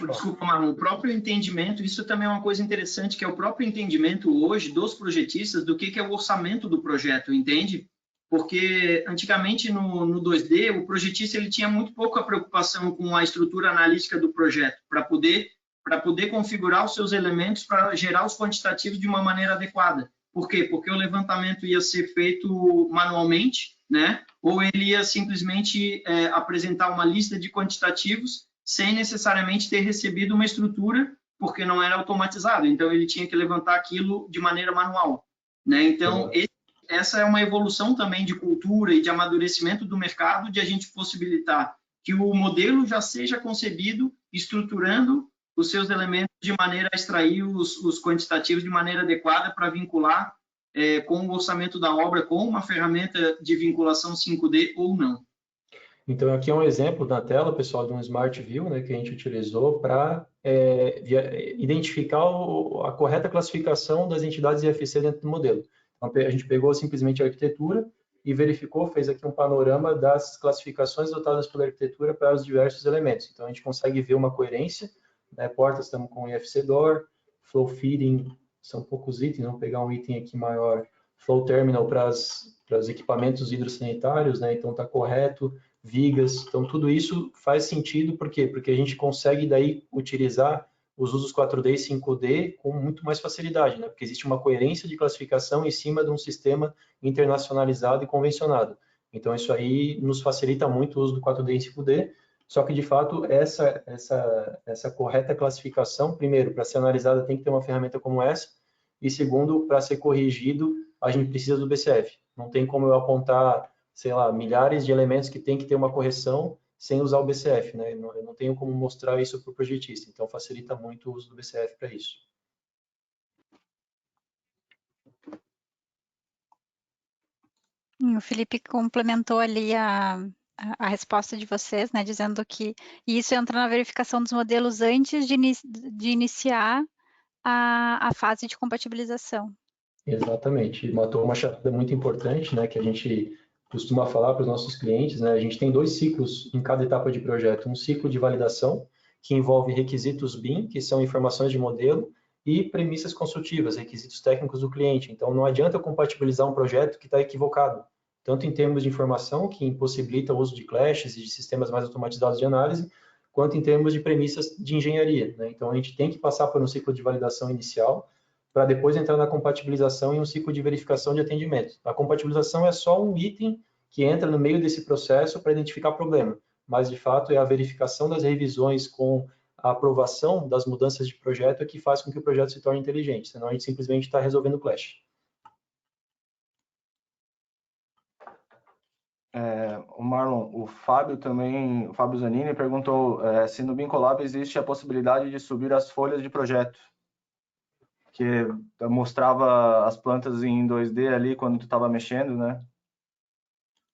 Desculpa, Marlon, o próprio entendimento, isso também é uma coisa interessante, que é o próprio entendimento hoje dos projetistas do que é o orçamento do projeto, entende? Porque antigamente no 2D, o projetista ele tinha muito pouca preocupação com a estrutura analítica do projeto, para poder configurar os seus elementos para gerar os quantitativos de uma maneira adequada. Por quê? Porque o levantamento ia ser feito manualmente, né? Ou ele ia simplesmente apresentar uma lista de quantitativos sem necessariamente ter recebido uma estrutura, porque não era automatizado. Então, ele tinha que levantar aquilo de maneira manual, né? Então, essa é uma evolução também de cultura e de amadurecimento do mercado, de a gente possibilitar que o modelo já seja concebido, estruturando os seus elementos de maneira a extrair os quantitativos de maneira adequada para vincular com o orçamento da obra, com uma ferramenta de vinculação 5D ou não. Então, aqui é um exemplo na tela, pessoal, de um Smart View, né, que a gente utilizou para identificar a correta classificação das entidades IFC dentro do modelo. Então, a gente pegou simplesmente a arquitetura e verificou, fez aqui um panorama das classificações adotadas pela arquitetura para os diversos elementos. Então, a gente consegue ver uma coerência, né, portas estamos com IFC Door, Flow Feeding, são poucos itens, vamos pegar um item aqui maior, Flow Terminal para os equipamentos hidrossanitários, né, então está correto, vigas, então tudo isso faz sentido, por quê? Porque a gente consegue daí utilizar os usos 4D e 5D com muito mais facilidade, né? Porque existe uma coerência de classificação em cima de um sistema internacionalizado e convencionado. Então isso aí nos facilita muito o uso do 4D e 5D, só que de fato essa correta classificação, primeiro, para ser analisada tem que ter uma ferramenta como essa, e segundo, para ser corrigido, a gente precisa do BCF. Não tem como eu apontar, sei lá, milhares de elementos que tem que ter uma correção sem usar o BCF, né? Eu não tenho como mostrar isso para o projetista, então facilita muito o uso do BCF para isso. O Felipe complementou ali a resposta de vocês, né, dizendo que isso entra na verificação dos modelos antes de iniciar a fase de compatibilização. Exatamente, matou uma charada muito importante, né, que a gente costuma falar para os nossos clientes, né, a gente tem 2 ciclos em cada etapa de projeto, um ciclo de validação, que envolve requisitos BIM, que são informações de modelo, e premissas construtivas, requisitos técnicos do cliente. Então, não adianta eu compatibilizar um projeto que está equivocado, tanto em termos de informação, que impossibilita o uso de clashes e de sistemas mais automatizados de análise, quanto em termos de premissas de engenharia, né? Então, a gente tem que passar por um ciclo de validação inicial, para depois entrar na compatibilização e um ciclo de verificação de atendimento. A compatibilização é só um item que entra no meio desse processo para identificar problema, mas de fato é a verificação das revisões com a aprovação das mudanças de projeto que faz com que o projeto se torne inteligente, senão a gente simplesmente está resolvendo o clash. O Marlon, o Fábio Zanini perguntou se no BIM Collab existe a possibilidade de subir as folhas de projeto, que mostrava as plantas em 2D ali quando tu estava mexendo, né?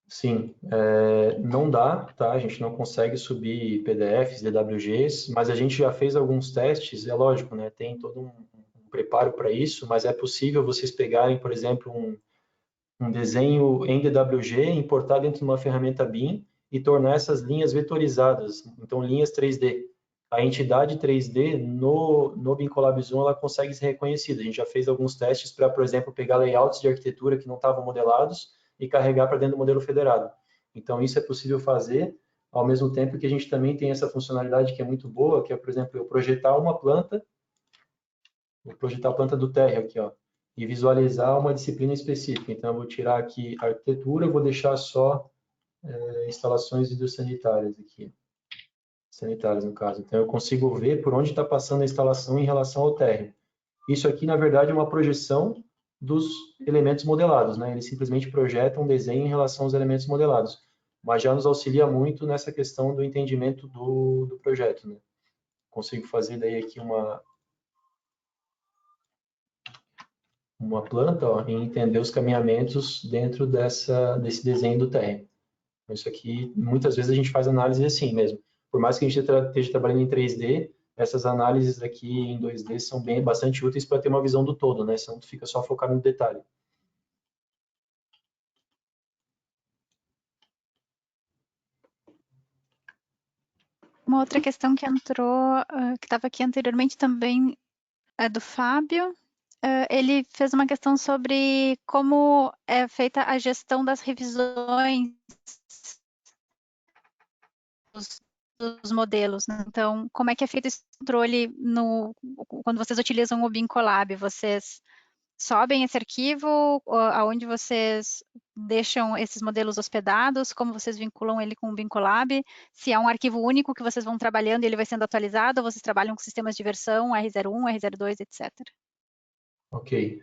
Sim, não dá, tá? A gente não consegue subir PDFs, DWGs, mas a gente já fez alguns testes, é lógico, né? Tem todo um preparo para isso, mas é possível vocês pegarem, por exemplo, um desenho em DWG, importar dentro de uma ferramenta BIM e tornar essas linhas vetorizadas, então linhas 3D. A entidade 3D no BIM Collab Zoom ela consegue ser reconhecida. A gente já fez alguns testes para, por exemplo, pegar layouts de arquitetura que não estavam modelados e carregar para dentro do modelo federado. Então, isso é possível fazer, ao mesmo tempo que a gente também tem essa funcionalidade que é muito boa, que é, por exemplo, eu projetar uma planta, vou projetar a planta do térreo aqui, ó, e visualizar uma disciplina específica. Então, eu vou tirar aqui a arquitetura, vou deixar só instalações hidrossanitárias aqui. Sanitárias, no caso. Então, eu consigo ver por onde está passando a instalação em relação ao térreo. Isso aqui, na verdade, é uma projeção dos elementos modelados, né? Ele simplesmente projeta um desenho em relação aos elementos modelados. Mas já nos auxilia muito nessa questão do entendimento do projeto, né? Consigo fazer daí aqui uma planta, ó, e entender os caminhamentos dentro desse desenho do térreo. Então, isso aqui, muitas vezes a gente faz análise assim mesmo. Por mais que a gente esteja trabalhando em 3D, essas análises aqui em 2D são bastante úteis para ter uma visão do todo, né? Senão tu fica só focado no detalhe. Uma outra questão que entrou, que estava aqui anteriormente também, é do Fábio. Ele fez uma questão sobre como é feita a gestão das revisões dos modelos, né? Então, como é que é feito esse controle quando vocês utilizam o BIM Collab? Vocês sobem esse arquivo, aonde vocês deixam esses modelos hospedados, como vocês vinculam ele com o Bincolab, se é um arquivo único que vocês vão trabalhando e ele vai sendo atualizado, ou vocês trabalham com sistemas de versão, R01, R02, etc. Ok.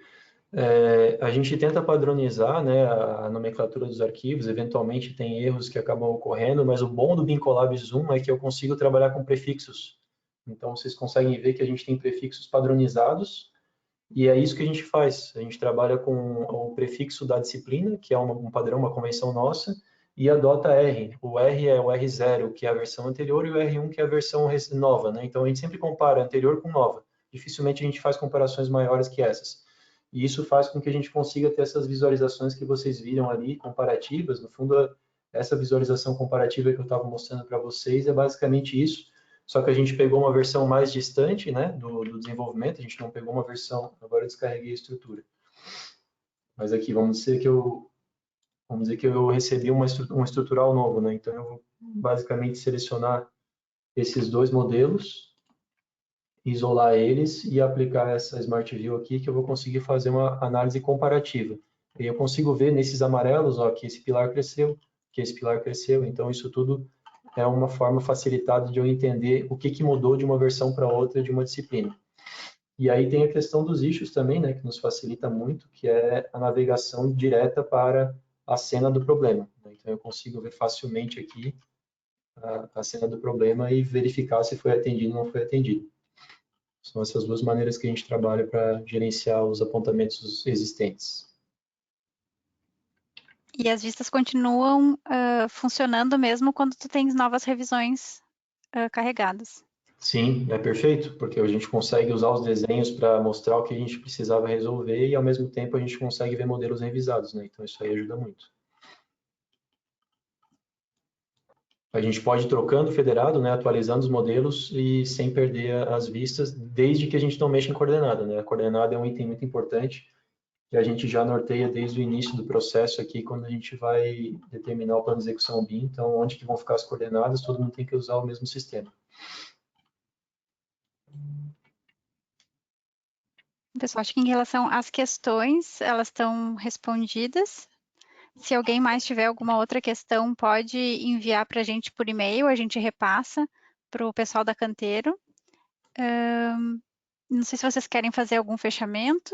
A gente tenta padronizar, né, a nomenclatura dos arquivos, eventualmente tem erros que acabam ocorrendo, mas o bom do Bincolab Zoom é que eu consigo trabalhar com prefixos. Então, vocês conseguem ver que a gente tem prefixos padronizados, e é isso que a gente faz. A gente trabalha com o prefixo da disciplina, que é um padrão, uma convenção nossa, e adota R. O R é o R0, que é a versão anterior, e o R1, que é a versão nova, né? Então, a gente sempre compara anterior com nova. Dificilmente a gente faz comparações maiores que essas. E isso faz com que a gente consiga ter essas visualizações que vocês viram ali, comparativas. No fundo, essa visualização comparativa que eu estava mostrando para vocês é basicamente isso. Só que a gente pegou uma versão mais distante, né, do desenvolvimento, a gente não pegou uma versão, agora eu descarreguei a estrutura. Mas aqui, vamos dizer que eu recebi um estrutural novo, né, então eu vou basicamente selecionar esses dois modelos, isolar eles e aplicar essa Smart View aqui, que eu vou conseguir fazer uma análise comparativa. E eu consigo ver nesses amarelos, ó, que esse pilar cresceu, que esse pilar cresceu, então isso tudo é uma forma facilitada de eu entender o que mudou de uma versão para outra de uma disciplina. E aí tem a questão dos issues também, né, que nos facilita muito, que é a navegação direta para a cena do problema. Então eu consigo ver facilmente aqui a cena do problema e verificar se foi atendido ou não foi atendido. São essas duas maneiras que a gente trabalha para gerenciar os apontamentos existentes. E as vistas continuam funcionando mesmo quando tu tens novas revisões carregadas. Sim, é perfeito, porque a gente consegue usar os desenhos para mostrar o que a gente precisava resolver e, ao mesmo tempo, a gente consegue ver modelos revisados, né? Então, isso aí ajuda muito. A gente pode ir trocando o federado, né, atualizando os modelos e sem perder as vistas, desde que a gente não mexa em coordenada, né? A coordenada é um item muito importante que a gente já norteia desde o início do processo aqui, quando a gente vai determinar o plano de execução BIM. Então, onde que vão ficar as coordenadas, todo mundo tem que usar o mesmo sistema. Pessoal, acho que em relação às questões, elas estão respondidas. Se alguém mais tiver alguma outra questão, pode enviar para a gente por e-mail, a gente repassa para o pessoal da Canteiro. Não sei se vocês querem fazer algum fechamento.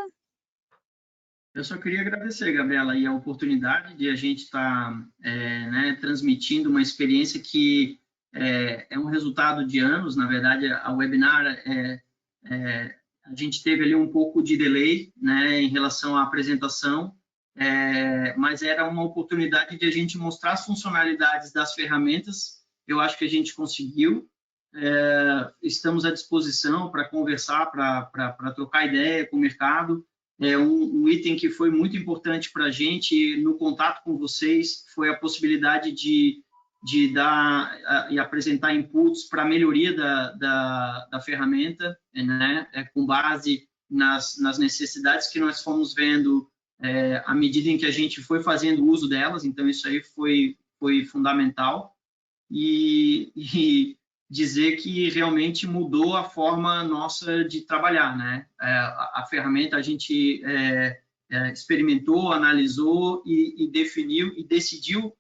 Eu só queria agradecer, Gabriela, a oportunidade de a gente estar transmitindo uma experiência que é um resultado de anos. Na verdade, a webinar, a gente teve ali um pouco de delay, né, em relação à apresentação, mas era uma oportunidade de a gente mostrar as funcionalidades das ferramentas. Eu acho que a gente conseguiu. Estamos à disposição para conversar, para trocar ideia com o mercado. Um item que foi muito importante para a gente no contato com vocês foi a possibilidade de dar e apresentar inputs para a melhoria da ferramenta, né, com base nas necessidades que nós fomos vendo à medida em que a gente foi fazendo uso delas. Então, isso aí foi fundamental. E dizer que realmente mudou a forma nossa de trabalhar, né? A ferramenta a gente experimentou, analisou e definiu e decidiu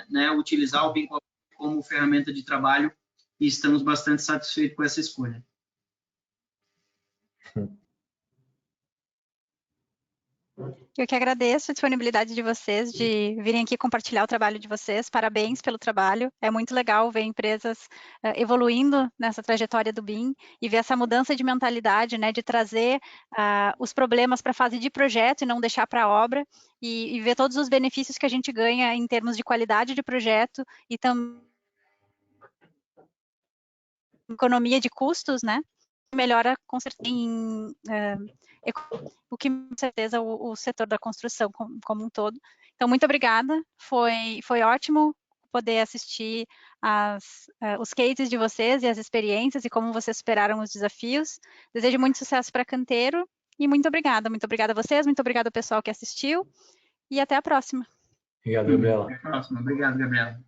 né, utilizar o BIM como ferramenta de trabalho, e estamos bastante satisfeitos com essa escolha. Eu que agradeço a disponibilidade de vocês de virem aqui compartilhar o trabalho de vocês. Parabéns pelo trabalho. É muito legal ver empresas evoluindo nessa trajetória do BIM e ver essa mudança de mentalidade, né, de trazer os problemas para a fase de projeto e não deixar para a obra, e ver todos os benefícios que a gente ganha em termos de qualidade de projeto e também economia de custos, né? Melhora com certeza o que com certeza o setor da construção como um todo. Então, muito obrigada, foi ótimo poder assistir os cases de vocês e as experiências e como vocês superaram os desafios. Desejo muito sucesso para Canteiro e muito obrigada a vocês, muito obrigada ao pessoal que assistiu e até a próxima. Obrigado, Gabriela. Até a próxima. Obrigado, Gabriela.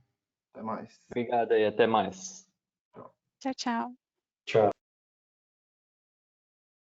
Até mais. Obrigado e até mais. Tchau, tchau.